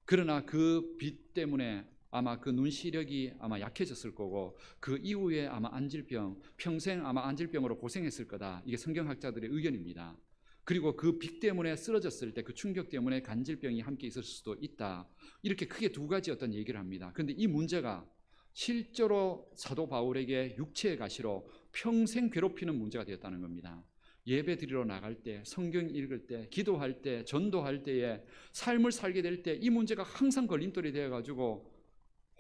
그러나 그 빛 때문에 아마 그 눈 시력이 아마 약해졌을 거고, 그 이후에 아마 안질병, 평생 아마 안질병으로 고생했을 거다. 이게 성경학자들의 의견입니다. 그리고 그 빛 때문에 쓰러졌을 때 그 충격 때문에 간질병이 함께 있을 수도 있다. 이렇게 크게 두 가지 어떤 얘기를 합니다. 그런데 이 문제가 실제로 사도 바울에게 육체의 가시로 평생 괴롭히는 문제가 되었다는 겁니다. 예배 드리러 나갈 때, 성경 읽을 때, 기도할 때, 전도할 때에, 삶을 살게 될 때 이 문제가 항상 걸림돌이 되어가지고,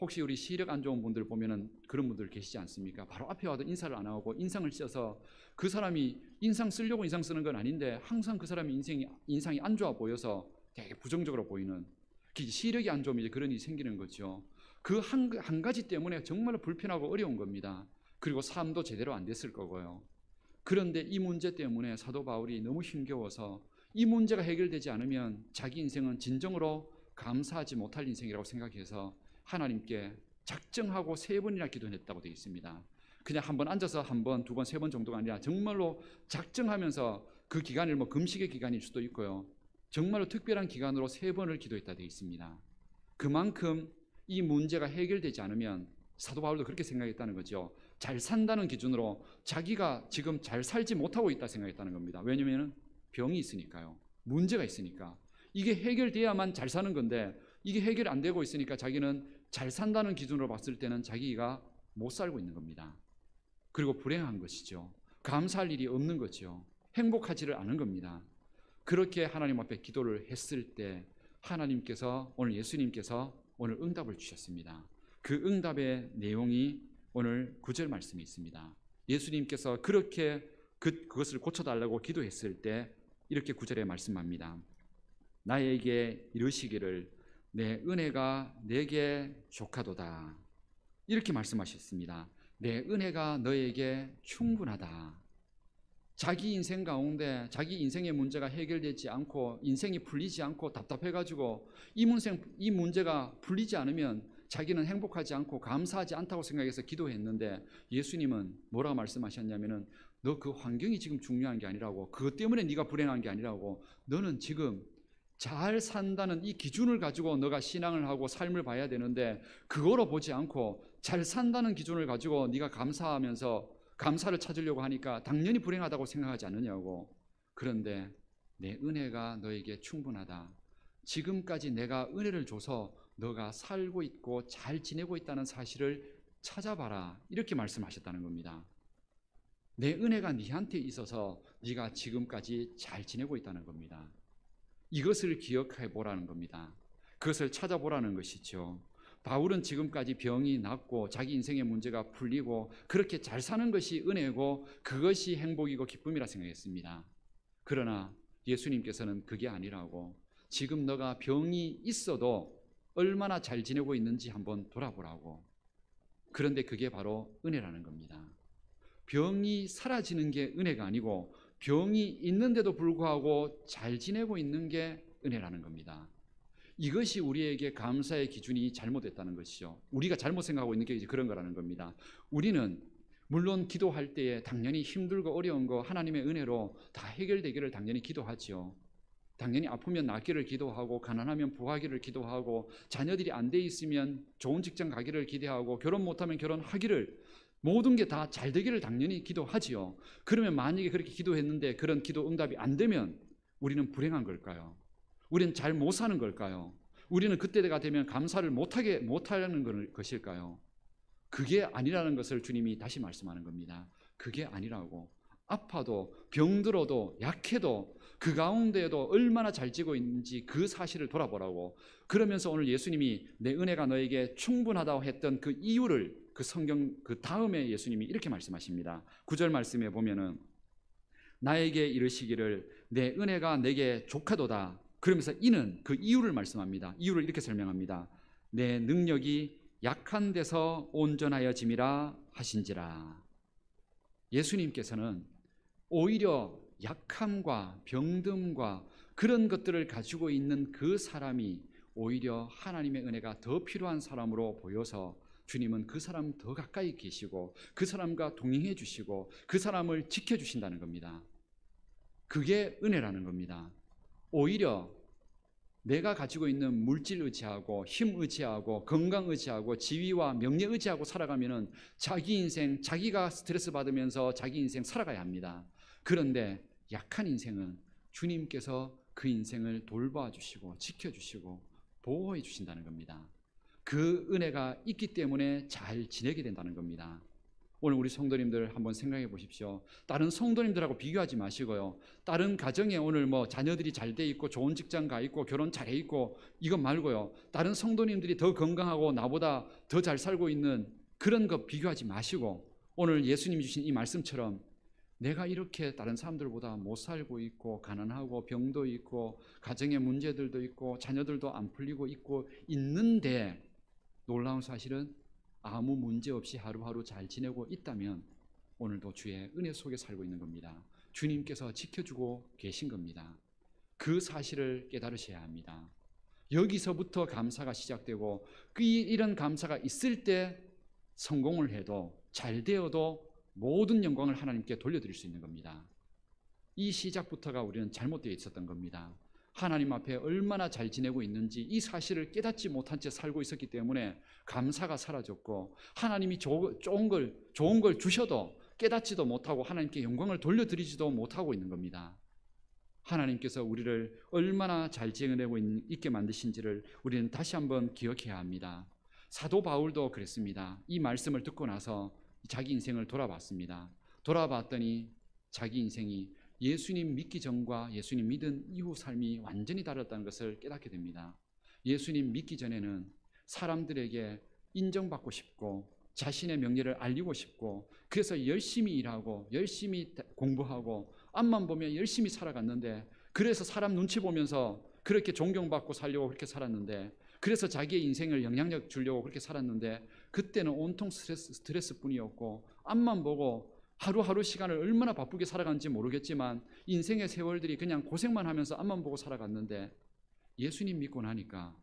혹시 우리 시력 안 좋은 분들 보면은 그런 분들 계시지 않습니까? 바로 앞에 와도 인사를 안 하고 인상을 써서, 그 사람이 인상 쓰려고 인상 쓰는 건 아닌데 항상 그 사람의 인상이 안 좋아 보여서 되게 부정적으로 보이는, 시력이 안 좋으면 이제 그런 일이 생기는 거죠. 그 한 가지 때문에 정말로 불편하고 어려운 겁니다. 그리고 삶도 제대로 안 됐을 거고요. 그런데 이 문제 때문에 사도 바울이 너무 힘겨워서 이 문제가 해결되지 않으면 자기 인생은 진정으로 감사하지 못할 인생이라고 생각해서 하나님께 작정하고 3번이나 기도했다고 되어 있습니다. 그냥 한번 앉아서 한 번, 두 번, 3번 정도가 아니라 정말로 작정하면서 그 기간을 뭐 금식의 기간일 수도 있고요. 정말로 특별한 기간으로 3번을 기도했다 되어 있습니다. 그만큼 이 문제가 해결되지 않으면 사도 바울도 그렇게 생각했다는 거죠. 잘 산다는 기준으로 자기가 지금 잘 살지 못하고 있다 생각했다는 겁니다. 왜냐하면 병이 있으니까요. 문제가 있으니까. 이게 해결돼야만 잘 사는 건데 이게 해결 안 되고 있으니까 자기는 잘 산다는 기준으로 봤을 때는 자기가 못 살고 있는 겁니다. 그리고 불행한 것이죠. 감사할 일이 없는 거죠. 행복하지를 않은 겁니다. 그렇게 하나님 앞에 기도를 했을 때 하나님께서 오늘 예수님께서 오늘 응답을 주셨습니다. 그 응답의 내용이 오늘 9절 말씀에 있습니다. 예수님께서 그렇게 그것을 고쳐달라고 기도했을 때 이렇게 9절에 말씀합니다. 나에게 이르시기를 내 은혜가 내게 족하도다. 이렇게 말씀하셨습니다. 내 은혜가 너에게 충분하다. 자기 인생 가운데 자기 인생의 문제가 해결되지 않고 인생이 풀리지 않고 답답해가지고 이 문제가 풀리지 않으면 자기는 행복하지 않고 감사하지 않다고 생각해서 기도했는데 예수님은 뭐라고 말씀하셨냐면은 너 그 환경이 지금 중요한 게 아니라고, 그것 때문에 네가 불행한 게 아니라고, 너는 지금 잘 산다는 이 기준을 가지고 너가 신앙을 하고 삶을 봐야 되는데 그거로 보지 않고 잘 산다는 기준을 가지고 네가 감사하면서 감사를 찾으려고 하니까 당연히 불행하다고 생각하지 않느냐고. 그런데 내 은혜가 너에게 충분하다. 지금까지 내가 은혜를 줘서 너가 살고 있고 잘 지내고 있다는 사실을 찾아봐라. 이렇게 말씀하셨다는 겁니다. 내 은혜가 네한테 있어서 네가 지금까지 잘 지내고 있다는 겁니다. 이것을 기억해 보라는 겁니다. 그것을 찾아보라는 것이죠. 바울은 지금까지 병이 낫고 자기 인생의 문제가 풀리고 그렇게 잘 사는 것이 은혜고 그것이 행복이고 기쁨이라 생각했습니다. 그러나 예수님께서는 그게 아니라고, 지금 너가 병이 있어도 얼마나 잘 지내고 있는지 한번 돌아보라고. 그런데 그게 바로 은혜라는 겁니다. 병이 사라지는 게 은혜가 아니고 병이 있는데도 불구하고 잘 지내고 있는 게 은혜라는 겁니다. 이것이 우리에게 감사의 기준이 잘못됐다는 것이죠. 우리가 잘못 생각하고 있는 게 이제 그런 거라는 겁니다. 우리는 물론 기도할 때에 당연히 힘들고 어려운 거 하나님의 은혜로 다 해결되기를 당연히 기도하죠. 당연히 아프면 낫기를 기도하고 가난하면 부하기를 기도하고 자녀들이 안 돼 있으면 좋은 직장 가기를 기대하고 결혼 못하면 결혼하기를, 모든 게 다 잘 되기를 당연히 기도하지요. 그러면 만약에 그렇게 기도했는데 그런 기도 응답이 안 되면 우리는 불행한 걸까요? 우리는 잘 못 사는 걸까요? 우리는 그때가 되면 감사를 못하는 것일까요? 그게 아니라는 것을 주님이 다시 말씀하는 겁니다. 그게 아니라고. 아파도 병들어도 약해도 그 가운데에도 얼마나 잘 지고 있는지 그 사실을 돌아보라고. 그러면서 오늘 예수님이 내 은혜가 너에게 충분하다고 했던 그 이유를 그 성경 그 다음에 예수님이 이렇게 말씀하십니다. 9절 말씀에 보면은 나에게 이르시기를 내 은혜가 내게 족하도다. 그러면서 이는 그 이유를 말씀합니다. 이유를 이렇게 설명합니다. 내 능력이 약한 데서 온전하여짐이라 하신지라. 예수님께서는 오히려 약함과 병듦과 그런 것들을 가지고 있는 그 사람이 오히려 하나님의 은혜가 더 필요한 사람으로 보여서 주님은 그 사람 더 가까이 계시고 그 사람과 동행해 주시고 그 사람을 지켜주신다는 겁니다. 그게 은혜라는 겁니다. 오히려 내가 가지고 있는 물질 의지하고 힘 의지하고 건강 의지하고 지위와 명예 의지하고 살아가면은 자기 인생, 자기가 스트레스 받으면서 자기 인생 살아가야 합니다. 그런데 약한 인생은 주님께서 그 인생을 돌봐 주시고 지켜주시고 보호해 주신다는 겁니다. 그 은혜가 있기 때문에 잘 지내게 된다는 겁니다. 오늘 우리 성도님들 한번 생각해 보십시오. 다른 성도님들하고 비교하지 마시고요. 다른 가정에 오늘 뭐 자녀들이 잘 돼 있고 좋은 직장 가 있고 결혼 잘해 있고 이것 말고요. 다른 성도님들이 더 건강하고 나보다 더 잘 살고 있는 그런 것 비교하지 마시고 오늘 예수님이 주신 이 말씀처럼 내가 이렇게 다른 사람들보다 못 살고 있고 가난하고 병도 있고 가정에 문제들도 있고 자녀들도 안 풀리고 있고 있는데 놀라운 사실은 아무 문제 없이 하루하루 잘 지내고 있다면 오늘도 주의 은혜 속에 살고 있는 겁니다. 주님께서 지켜주고 계신 겁니다. 그 사실을 깨달으셔야 합니다. 여기서부터 감사가 시작되고 이런 감사가 있을 때 성공을 해도 잘 되어도 모든 영광을 하나님께 돌려드릴 수 있는 겁니다. 이 시작부터가 우리는 잘못되어 있었던 겁니다. 하나님 앞에 얼마나 잘 지내고 있는지 이 사실을 깨닫지 못한 채 살고 있었기 때문에 감사가 사라졌고, 하나님이 좋은 걸 주셔도 깨닫지도 못하고 하나님께 영광을 돌려드리지도 못하고 있는 겁니다. 하나님께서 우리를 얼마나 잘 지내고 있게 만드신지를 우리는 다시 한번 기억해야 합니다. 사도 바울도 그랬습니다. 이 말씀을 듣고 나서 자기 인생을 돌아봤습니다. 돌아봤더니 자기 인생이 예수님 믿기 전과 예수님 믿은 이후 삶이 완전히 달랐다는 것을 깨닫게 됩니다. 예수님 믿기 전에는 사람들에게 인정받고 싶고 자신의 명예를 알리고 싶고, 그래서 열심히 일하고 열심히 공부하고 앞만 보면 열심히 살아갔는데, 그래서 사람 눈치 보면서 그렇게 존경받고 살려고 그렇게 살았는데, 그래서 자기의 인생을 영향력 주려고 그렇게 살았는데, 그때는 온통 스트레스뿐이었고 앞만 보고 하루하루 시간을 얼마나 바쁘게 살아갔는지 모르겠지만 인생의 세월들이 그냥 고생만 하면서 앞만 보고 살아갔는데, 예수님 믿고 나니까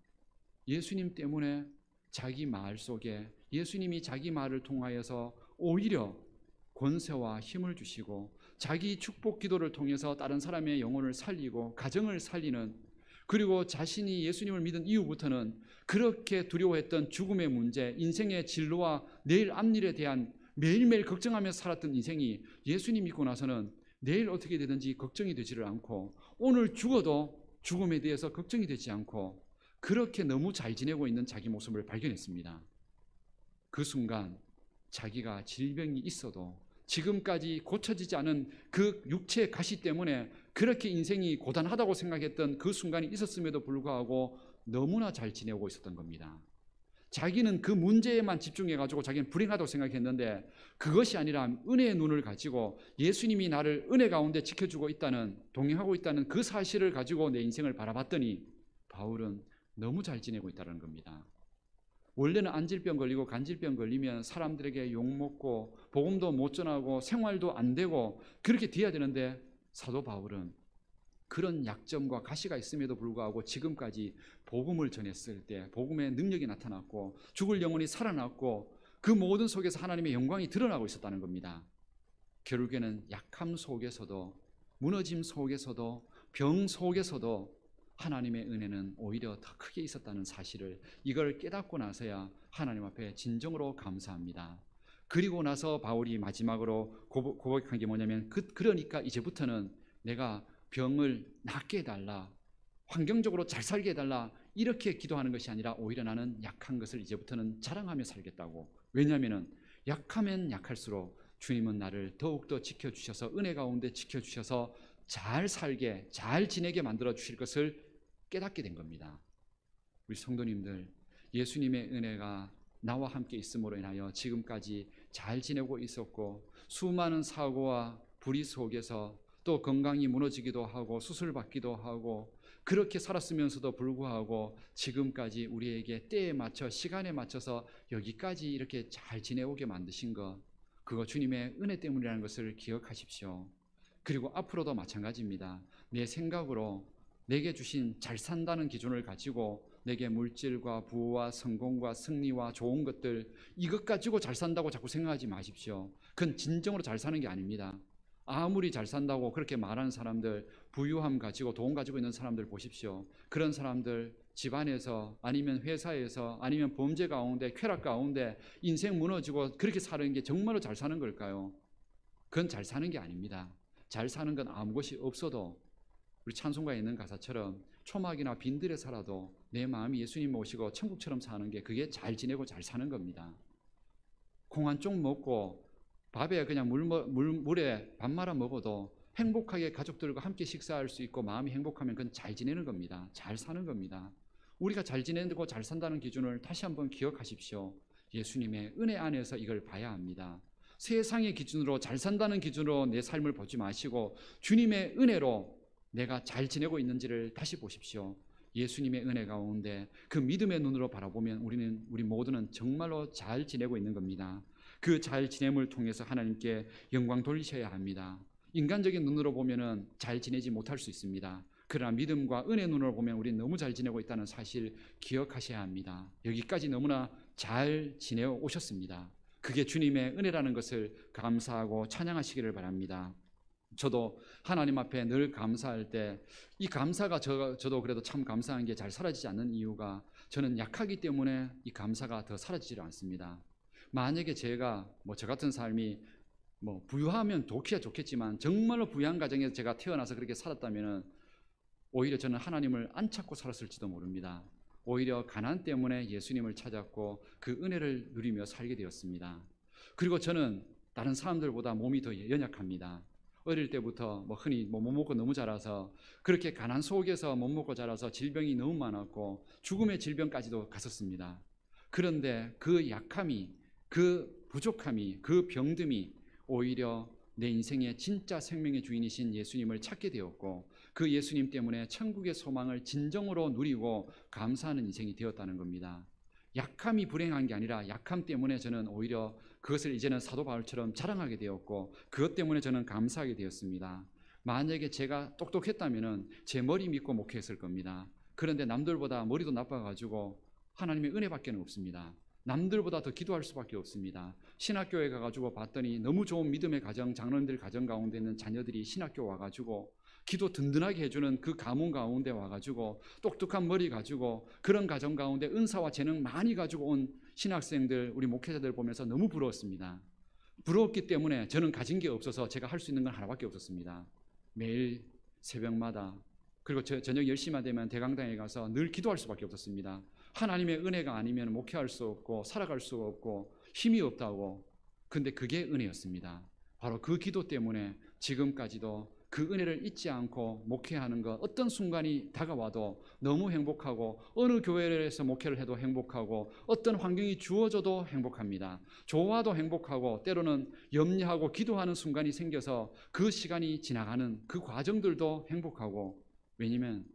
예수님 때문에 자기 말 속에 예수님이 자기 말을 통하여서 오히려 권세와 힘을 주시고 자기 축복 기도를 통해서 다른 사람의 영혼을 살리고 가정을 살리는, 그리고 자신이 예수님을 믿은 이후부터는 그렇게 두려워했던 죽음의 문제, 인생의 진로와 내일 앞일에 대한 매일매일 걱정하며 살았던 인생이 예수님 믿고 나서는 내일 어떻게 되든지 걱정이 되지를 않고, 오늘 죽어도 죽음에 대해서 걱정이 되지 않고 그렇게 너무 잘 지내고 있는 자기 모습을 발견했습니다. 그 순간 자기가 질병이 있어도 지금까지 고쳐지지 않은 그 육체의 가시 때문에 그렇게 인생이 고단하다고 생각했던 그 순간이 있었음에도 불구하고 너무나 잘 지내고 있었던 겁니다. 자기는 그 문제에만 집중해가지고 자기는 불행하다고 생각했는데, 그것이 아니라 은혜의 눈을 가지고 예수님이 나를 은혜 가운데 지켜주고 있다는, 동행하고 있다는 그 사실을 가지고 내 인생을 바라봤더니 바울은 너무 잘 지내고 있다는 겁니다. 원래는 안질병 걸리고 간질병 걸리면 사람들에게 욕먹고 복음도 못 전하고 생활도 안 되고 그렇게 돼야 되는데, 사도 바울은 그런 약점과 가시가 있음에도 불구하고 지금까지 복음을 전했을 때 복음의 능력이 나타났고 죽을 영혼이 살아났고 그 모든 속에서 하나님의 영광이 드러나고 있었다는 겁니다. 결국에는 약함 속에서도, 무너짐 속에서도, 병 속에서도 하나님의 은혜는 오히려 더 크게 있었다는 사실을, 이걸 깨닫고 나서야 하나님 앞에 진정으로 감사합니다. 그리고 나서 바울이 마지막으로 고백한 게 뭐냐면, 그러니까 이제부터는 내가 병을 낫게 해달라, 환경적으로 잘 살게 해달라, 이렇게 기도하는 것이 아니라 오히려 나는 약한 것을 이제부터는 자랑하며 살겠다고. 왜냐하면 약하면 약할수록 주님은 나를 더욱더 지켜주셔서 은혜 가운데 지켜주셔서 잘 살게, 잘 지내게 만들어 주실 것을 깨닫게 된 겁니다. 우리 성도님들, 예수님의 은혜가 나와 함께 있음으로 인하여 지금까지 잘 지내고 있었고, 수많은 사고와 불의 속에서 또 건강이 무너지기도 하고 수술받기도 하고 그렇게 살았으면서도 불구하고 지금까지 우리에게 때에 맞춰 시간에 맞춰서 여기까지 이렇게 잘 지내오게 만드신 것, 그거 주님의 은혜 때문이라는 것을 기억하십시오. 그리고 앞으로도 마찬가지입니다. 내 생각으로 내게 주신 잘 산다는 기준을 가지고 내게 물질과 부와 성공과 승리와 좋은 것들, 이것 가지고 잘 산다고 자꾸 생각하지 마십시오. 그건 진정으로 잘 사는 게 아닙니다. 아무리 잘 산다고 그렇게 말하는 사람들, 부유함 가지고 돈 가지고 있는 사람들 보십시오. 그런 사람들 집안에서 아니면 회사에서 아니면 범죄 가운데 쾌락 가운데 인생 무너지고 그렇게 사는 게 정말로 잘 사는 걸까요? 그건 잘 사는 게 아닙니다. 잘 사는 건 아무 것이 없어도 우리 찬송가에 있는 가사처럼 초막이나 빈들에 살아도 내 마음이 예수님 모시고 천국처럼 사는 게, 그게 잘 지내고 잘 사는 겁니다. 콩 한 쪽 먹고 밥에 그냥 물에 밥 말아 먹어도 행복하게 가족들과 함께 식사할 수 있고 마음이 행복하면 그건 잘 지내는 겁니다. 잘 사는 겁니다. 우리가 잘 지내고 잘 산다는 기준을 다시 한번 기억하십시오. 예수님의 은혜 안에서 이걸 봐야 합니다. 세상의 기준으로 잘 산다는 기준으로 내 삶을 보지 마시고 주님의 은혜로 내가 잘 지내고 있는지를 다시 보십시오. 예수님의 은혜 가운데 그 믿음의 눈으로 바라보면 우리 모두는 정말로 잘 지내고 있는 겁니다. 그 잘 지냄을 통해서 하나님께 영광 돌리셔야 합니다. 인간적인 눈으로 보면은 잘 지내지 못할 수 있습니다. 그러나 믿음과 은혜 눈으로 보면 우리는 너무 잘 지내고 있다는 사실 기억하셔야 합니다. 여기까지 너무나 잘 지내어 오셨습니다. 그게 주님의 은혜라는 것을 감사하고 찬양하시기를 바랍니다. 저도 하나님 앞에 늘 감사할 때 이 감사가 저도 그래도 참 감사한 게 잘 사라지지 않는 이유가 저는 약하기 때문에 이 감사가 더 사라지지 않습니다. 만약에 제가 저 같은 삶이 부유하면 좋겠지만 정말로 부유한 가정에서 제가 태어나서 그렇게 살았다면 오히려 저는 하나님을 안 찾고 살았을지도 모릅니다. 오히려 가난 때문에 예수님을 찾았고 그 은혜를 누리며 살게 되었습니다. 그리고 저는 다른 사람들보다 몸이 더 연약합니다. 어릴 때부터 흔히 못 먹고 너무 자라서 그렇게 가난 속에서 못 먹고 자라서 질병이 너무 많았고 죽음의 질병까지도 갔었습니다. 그런데 그 약함이, 그 부족함이, 그 병듦이 오히려 내 인생의 진짜 생명의 주인이신 예수님을 찾게 되었고 그 예수님 때문에 천국의 소망을 진정으로 누리고 감사하는 인생이 되었다는 겁니다. 약함이 불행한 게 아니라 약함 때문에 저는 오히려 그것을 이제는 사도 바울처럼 자랑하게 되었고 그것 때문에 저는 감사하게 되었습니다. 만약에 제가 똑똑했다면 제 머리 믿고 목회했을 겁니다. 그런데 남들보다 머리도 나빠가지고 하나님의 은혜밖에 없습니다. 남들보다 더 기도할 수밖에 없습니다. 신학교에 가가지고 봤더니 너무 좋은 믿음의 가정, 장로님들 가정 가운데 있는 자녀들이 신학교 와가지고 기도 든든하게 해주는 그 가문 가운데 와가지고 똑똑한 머리 가지고 그런 가정 가운데 은사와 재능 많이 가지고 온 신학생들, 우리 목회자들 보면서 너무 부러웠습니다. 부러웠기 때문에 저는 가진 게 없어서 제가 할 수 있는 건 하나밖에 없었습니다. 매일 새벽마다 그리고 저녁 10시만 되면 대강당에 가서 늘 기도할 수밖에 없었습니다. 하나님의 은혜가 아니면 목회할 수 없고 살아갈 수 없고 힘이 없다고. 근데 그게 은혜였습니다. 바로 그 기도 때문에 지금까지도 그 은혜를 잊지 않고 목회하는 것, 어떤 순간이 다가와도 너무 행복하고 어느 교회에서 목회를 해도 행복하고 어떤 환경이 주어져도 행복합니다. 좋아도 행복하고 때로는 염려하고 기도하는 순간이 생겨서 그 시간이 지나가는 그 과정들도 행복하고 왜냐하면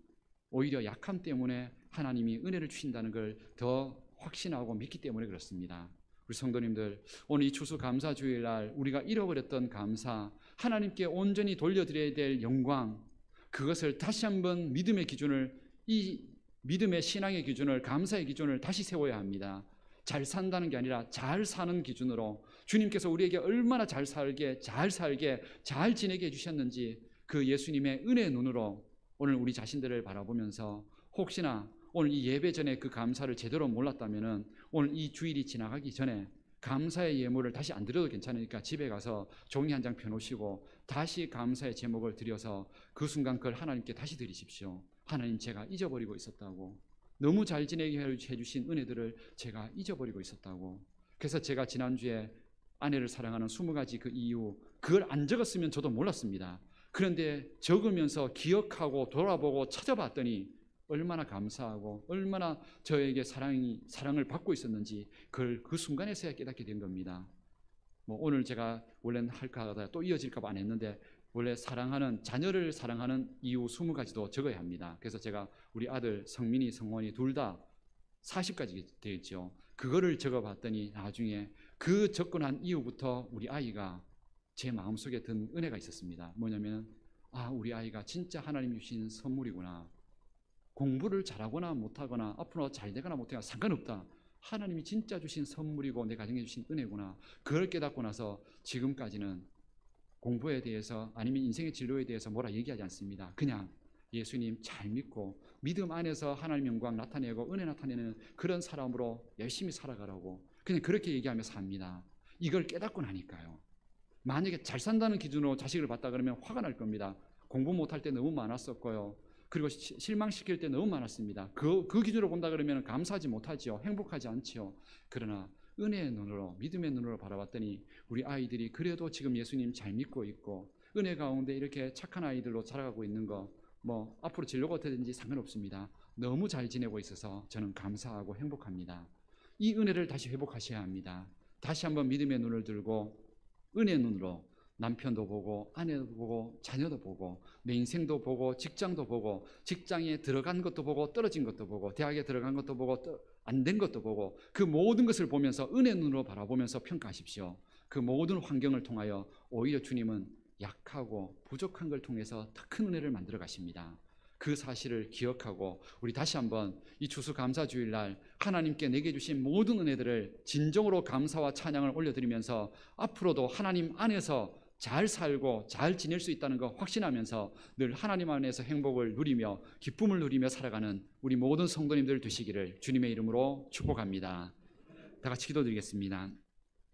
오히려 약함 때문에 하나님이 은혜를 주신다는 걸 더 확신하고 믿기 때문에 그렇습니다. 우리 성도님들 오늘 이 추수감사주일날 우리가 잃어버렸던 감사 하나님께 온전히 돌려드려야 될 영광 그것을 다시 한번 믿음의 기준을 이 믿음의 신앙의 기준을 감사의 기준을 다시 세워야 합니다. 잘 산다는 게 아니라 잘 사는 기준으로 주님께서 우리에게 얼마나 잘 살게 잘 지내게 해주셨는지 그 예수님의 은혜의 눈으로 오늘 우리 자신들을 바라보면서 혹시나 오늘 이 예배 전에 그 감사를 제대로 몰랐다면 오늘 이 주일이 지나가기 전에 감사의 예물을 다시 안 드려도 괜찮으니까 집에 가서 종이 한 장 펴놓으시고 다시 감사의 제목을 드려서 그 순간 그걸 하나님께 다시 드리십시오. 하나님 제가 잊어버리고 있었다고 너무 잘 지내게 해주신 은혜들을 제가 잊어버리고 있었다고. 그래서 제가 지난주에 아내를 사랑하는 20가지 그 이유 그걸 안 적었으면 저도 몰랐습니다. 그런데 적으면서 기억하고 돌아보고 찾아봤더니 얼마나 감사하고 얼마나 저에게 사랑을 받고 있었는지 그걸 그 순간에서야 깨닫게 된 겁니다. 오늘 제가 원래는 할까 하다가 또 이어질까 봐 안 했는데 원래 자녀를 사랑하는 이유 20가지도 적어야 합니다. 그래서 제가 우리 아들 성민이 성원이 둘 다 40가지 되겠죠. 그거를 적어봤더니 나중에 그 접근한 이후부터 우리 아이가 제 마음속에 든 은혜가 있었습니다. 뭐냐면 우리 아이가 진짜 하나님이 주신 선물이구나. 공부를 잘하거나 못하거나 앞으로 잘 되거나 못하거나 상관없다. 하나님이 진짜 주신 선물이고 내 가정에 주신 은혜구나. 그걸 깨닫고 나서 지금까지는 공부에 대해서 아니면 인생의 진로에 대해서 뭐라 얘기하지 않습니다. 그냥 예수님 잘 믿고 믿음 안에서 하나님 영광 나타내고 은혜 나타내는 그런 사람으로 열심히 살아가라고 그냥 그렇게 얘기하며 삽니다. 이걸 깨닫고 나니까요. 만약에 잘 산다는 기준으로 자식을 봤다 그러면 화가 날 겁니다. 공부 못할 때 너무 많았었고요. 그리고 실망시킬 때 너무 많았습니다. 그 기준으로 본다 그러면 감사하지 못하지요. 행복하지 않지요. 그러나 은혜의 눈으로 믿음의 눈으로 바라봤더니 우리 아이들이 그래도 지금 예수님 잘 믿고 있고 은혜 가운데 이렇게 착한 아이들로 자라가고 있는 거 앞으로 진로가 어떻게 되든지 상관없습니다. 너무 잘 지내고 있어서 저는 감사하고 행복합니다. 이 은혜를 다시 회복하셔야 합니다. 다시 한번 믿음의 눈을 들고 은혜의 눈으로 남편도 보고 아내도 보고 자녀도 보고 내 인생도 보고 직장도 보고 직장에 들어간 것도 보고 떨어진 것도 보고 대학에 들어간 것도 보고 안 된 것도 보고 그 모든 것을 보면서 은혜 눈으로 바라보면서 평가하십시오. 그 모든 환경을 통하여 오히려 주님은 약하고 부족한 걸 통해서 더 큰 은혜를 만들어 가십니다. 그 사실을 기억하고 우리 다시 한번 이 추수감사주일날 하나님께 내게 주신 모든 은혜들을 진정으로 감사와 찬양을 올려드리면서 앞으로도 하나님 안에서 잘 살고 잘 지낼 수 있다는 거 확신하면서 늘 하나님 안에서 행복을 누리며 기쁨을 누리며 살아가는 우리 모든 성도님들 되시기를 주님의 이름으로 축복합니다. 다 같이 기도드리겠습니다.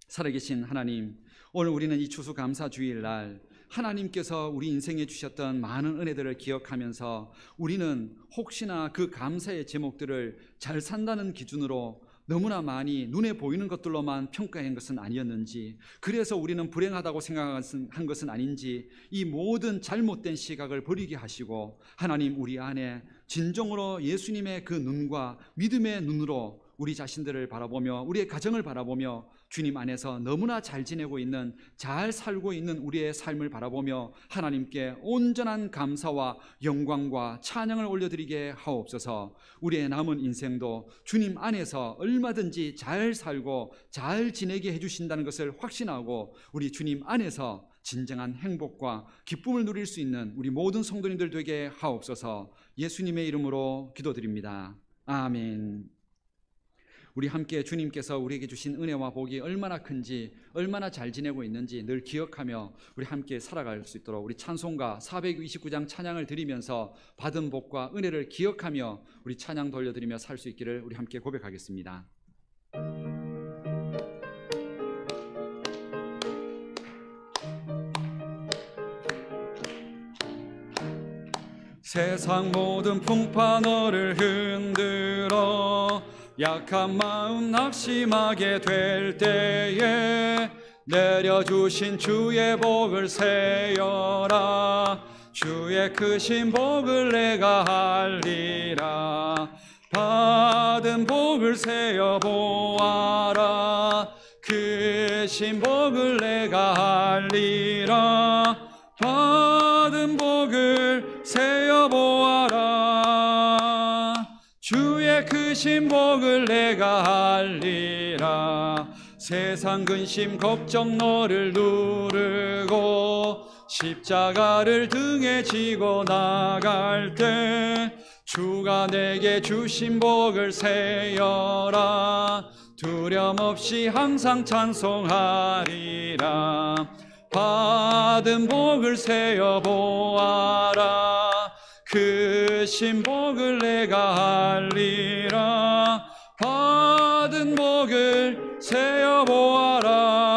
살아계신 하나님, 오늘 우리는 이 추수감사주일날 하나님께서 우리 인생에 주셨던 많은 은혜들을 기억하면서 우리는 혹시나 그 감사의 제목들을 잘 산다는 기준으로 너무나 많이 눈에 보이는 것들로만 평가한 것은 아니었는지, 그래서 우리는 불행하다고 생각한 것은 아닌지, 이 모든 잘못된 시각을 버리게 하시고 하나님 우리 안에 진정으로 예수님의 그 눈과 믿음의 눈으로 우리 자신들을 바라보며 우리의 가정을 바라보며 주님 안에서 너무나 잘 지내고 있는, 잘 살고 있는 우리의 삶을 바라보며 하나님께 온전한 감사와 영광과 찬양을 올려드리게 하옵소서. 우리의 남은 인생도 주님 안에서 얼마든지 잘 살고 잘 지내게 해주신다는 것을 확신하고 우리 주님 안에서 진정한 행복과 기쁨을 누릴 수 있는 우리 모든 성도님들 되게 하옵소서. 예수님의 이름으로 기도드립니다. 아멘. 우리 함께 주님께서 우리에게 주신 은혜와 복이 얼마나 큰지, 얼마나 잘 지내고 있는지 늘 기억하며 우리 함께 살아갈 수 있도록 우리 찬송가 429장 찬양을 드리면서 받은 복과 은혜를 기억하며 우리 찬양 돌려드리며 살 수 있기를 우리 함께 고백하겠습니다. 세상 모든 풍파 너를 흔들어 약한 마음 낙심하게 될 때에 내려주신 주의 복을 세어라. 주의 크신 복을 내가 알리라. 받은 복을 세어 보아라. 크신 복을 내가 알리라. 받은 복을 세어 보아라. 주의 크신 복을 내가 알리라. 세상 근심 걱정 너를 누르고 십자가를 등에 지고 나갈 때 주가 내게 주신 복을 세어라. 두려움 없이 항상 찬송하리라. 받은 복을 세어 보아라. 크신 복을 내가 알리라. 받은 복을 세어 보아라.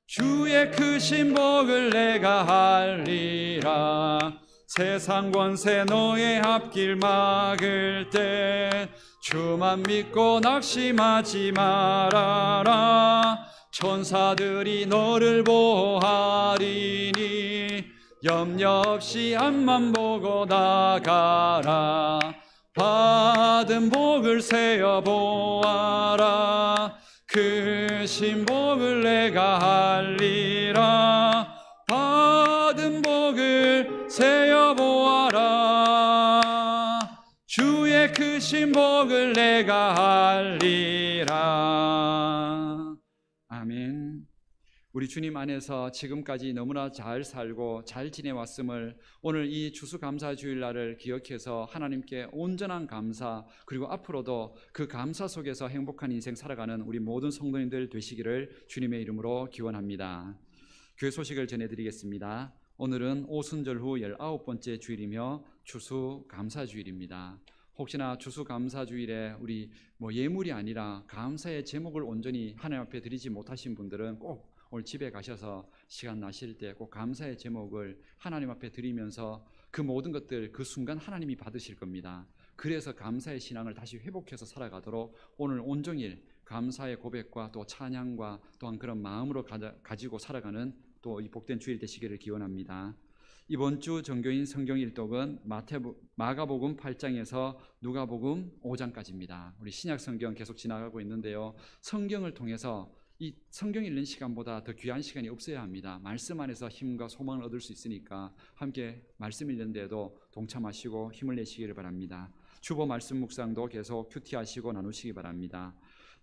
주의 크신 복을 내가 알리라. 세상 권세 너의 앞길 막을 때 주만 믿고 낙심하지 말아라. 천사들이 너를 보호하리니 염려 없이 앞만 보고 나가라. 받은 복을 세어 보아라. 크신 복을 내가 알리라. 받은 복을 세어 보아라. 주의 크신 복을 내가 알리라. 아멘. 우리 주님 안에서 지금까지 너무나 잘 살고 잘 지내왔음을 오늘 이 추수감사주일날을 기억해서 하나님께 온전한 감사, 그리고 앞으로도 그 감사 속에서 행복한 인생 살아가는 우리 모든 성도님들 되시기를 주님의 이름으로 기원합니다. 교회 소식을 전해드리겠습니다. 오늘은 오순절 후 19번째 주일이며 추수감사주일입니다. 혹시나 추수감사주일에 우리 예물이 아니라 감사의 제목을 온전히 하나님 앞에 드리지 못하신 분들은 꼭 오늘 집에 가셔서 시간 나실 때 꼭 감사의 제목을 하나님 앞에 드리면서 그 모든 것들 그 순간 하나님이 받으실 겁니다. 그래서 감사의 신앙을 다시 회복해서 살아가도록 오늘 온종일 감사의 고백과 또 찬양과 또한 그런 마음으로 가지고 살아가는 또 이 복된 주일 되시기를 기원합니다. 이번 주 정교인 성경 일독은 마가복음 8장에서 누가복음 5장까지입니다. 우리 신약 성경 계속 지나가고 있는데요. 성경을 통해서 이 성경 읽는 시간보다 더 귀한 시간이 없어야 합니다. 말씀 안에서 힘과 소망을 얻을 수 있으니까 함께 말씀 읽는 데도 동참하시고 힘을 내시기를 바랍니다. 주보 말씀 묵상도 계속 큐티하시고 나누시기 바랍니다.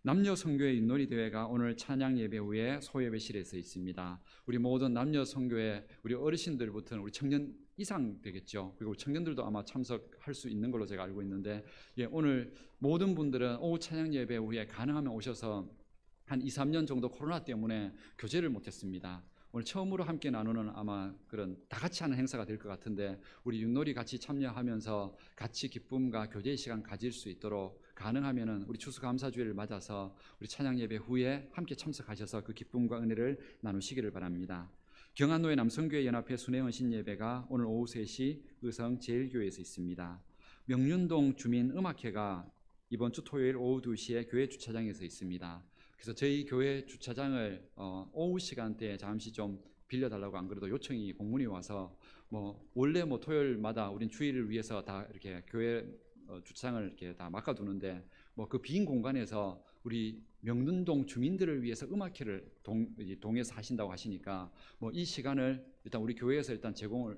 남녀 선교회 윷놀이 대회가 오늘 찬양 예배 후에 소예배실에서 있습니다. 우리 모든 남녀 선교회, 우리 어르신들부터 우리 청년 이상 되겠죠. 그리고 청년들도 아마 참석할 수 있는 걸로 제가 알고 있는데, 오늘 모든 분들은 오후 찬양 예배 후에 가능하면 오셔서 한 2, 3년 정도 코로나 때문에 교제를 못했습니다. 오늘 처음으로 함께 나누는 아마 그런 다 같이 하는 행사가 될 것 같은데, 우리 윷놀이 같이 참여하면서 같이 기쁨과 교제의 시간 가질 수 있도록 가능하면은 우리 추수감사주일을 맞아서 우리 찬양 예배 후에 함께 참석하셔서 그 기쁨과 은혜를 나누시기를 바랍니다. 경안로의 남성교회 연합회 순회헌신 예배가 오늘 오후 3시 의성 제일교회에서 있습니다. 명륜동 주민음악회가 이번 주 토요일 오후 2시에 교회 주차장에서 있습니다. 그래서 저희 교회 주차장을 오후 시간대에 잠시 좀 빌려달라고 안 그래도 요청이 공문이 와서 원래 토요일마다 우린 주일을 위해서 다 이렇게 교회 주차장을 이렇게 다 막아두는데 그 빈 공간에서 우리 명륜동 주민들을 위해서 음악회를 동에서 하신다고 하시니까 이 시간을 일단 우리 교회에서 일단 제공을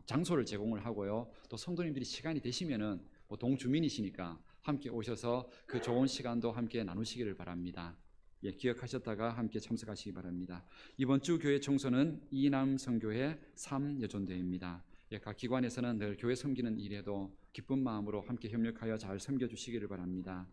장소를 제공을 하고요. 또 성도님들이 시간이 되시면은 동 주민이시니까 함께 오셔서 그 좋은 시간도 함께 나누시기를 바랍니다. 기억하셨다가 함께 참석하시기 바랍니다. 이번 주 교회 청소는 이남 성교회 3여전대입니다. 각 기관에서는 늘 교회 섬기는 일에도 기쁜 마음으로 함께 협력하여 잘 섬겨주시기를 바랍니다.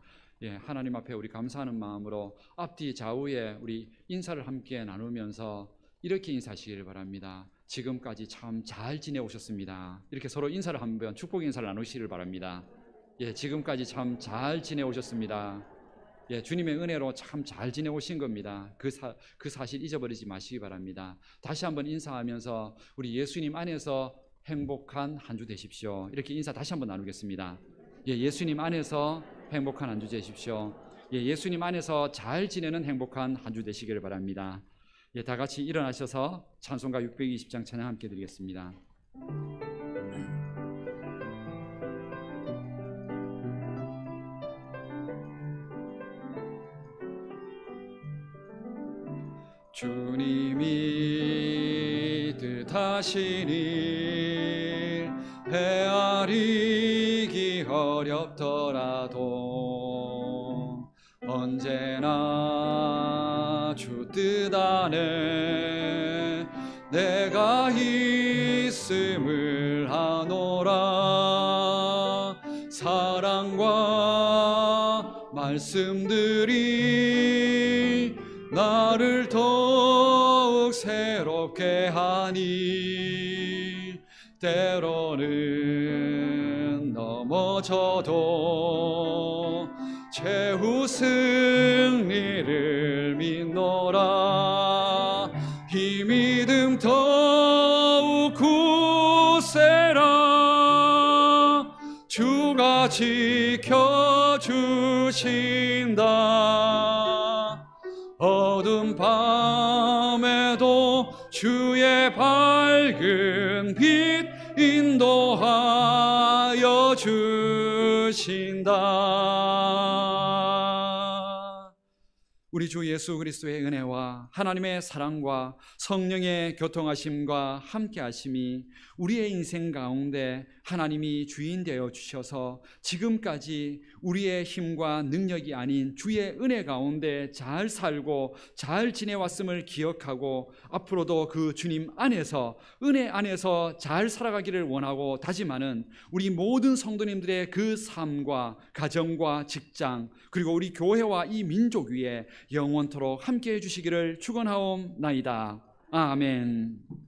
하나님 앞에 우리 감사하는 마음으로 앞뒤 좌우에 우리 인사를 함께 나누면서 이렇게 인사하시기를 바랍니다. 지금까지 참 잘 지내오셨습니다. 이렇게 서로 인사를 한번 축복 인사를 나누시기를 바랍니다. 지금까지 참 잘 지내오셨습니다. 주님의 은혜로 참 잘 지내오신 겁니다. 그 사실 잊어버리지 마시기 바랍니다. 다시 한번 인사하면서 우리 예수님 안에서 행복한 한 주 되십시오. 이렇게 인사 다시 한번 나누겠습니다. 예수님 안에서 행복한 한 주 되십시오. 예수님 안에서 잘 지내는 행복한 한 주 되시기를 바랍니다. 다 같이 일어나셔서 찬송가 620장 찬양 함께 드리겠습니다. 주님이 뜻하신 일 헤아리기 어렵더라도 언제나 주 뜻 안에 내가 있음을 아노라. 사랑과 말씀들이 나를 더욱 새롭게 하니 때로는 넘어져도 최후 승리를 믿노라. 이 믿음 더욱 굳세라. 주가 지켜주신다. 어두운 밤에도 주의 밝은 빛 인도하여 주신다. 우리 주 예수 그리스도의 은혜와 하나님의 사랑과 성령의 교통하심과 함께하심이 우리의 인생 가운데 하나님이 주인 되어 주셔서 지금까지 우리의 힘과 능력이 아닌 주의 은혜 가운데 잘 살고 잘 지내왔음을 기억하고 앞으로도 그 주님 안에서 은혜 안에서 잘 살아가기를 원하고 다짐하는 우리 모든 성도님들의 그 삶과 가정과 직장 그리고 우리 교회와 이 민족 위에 영원토록 함께해 주시기를 축원하옵나이다. 아멘.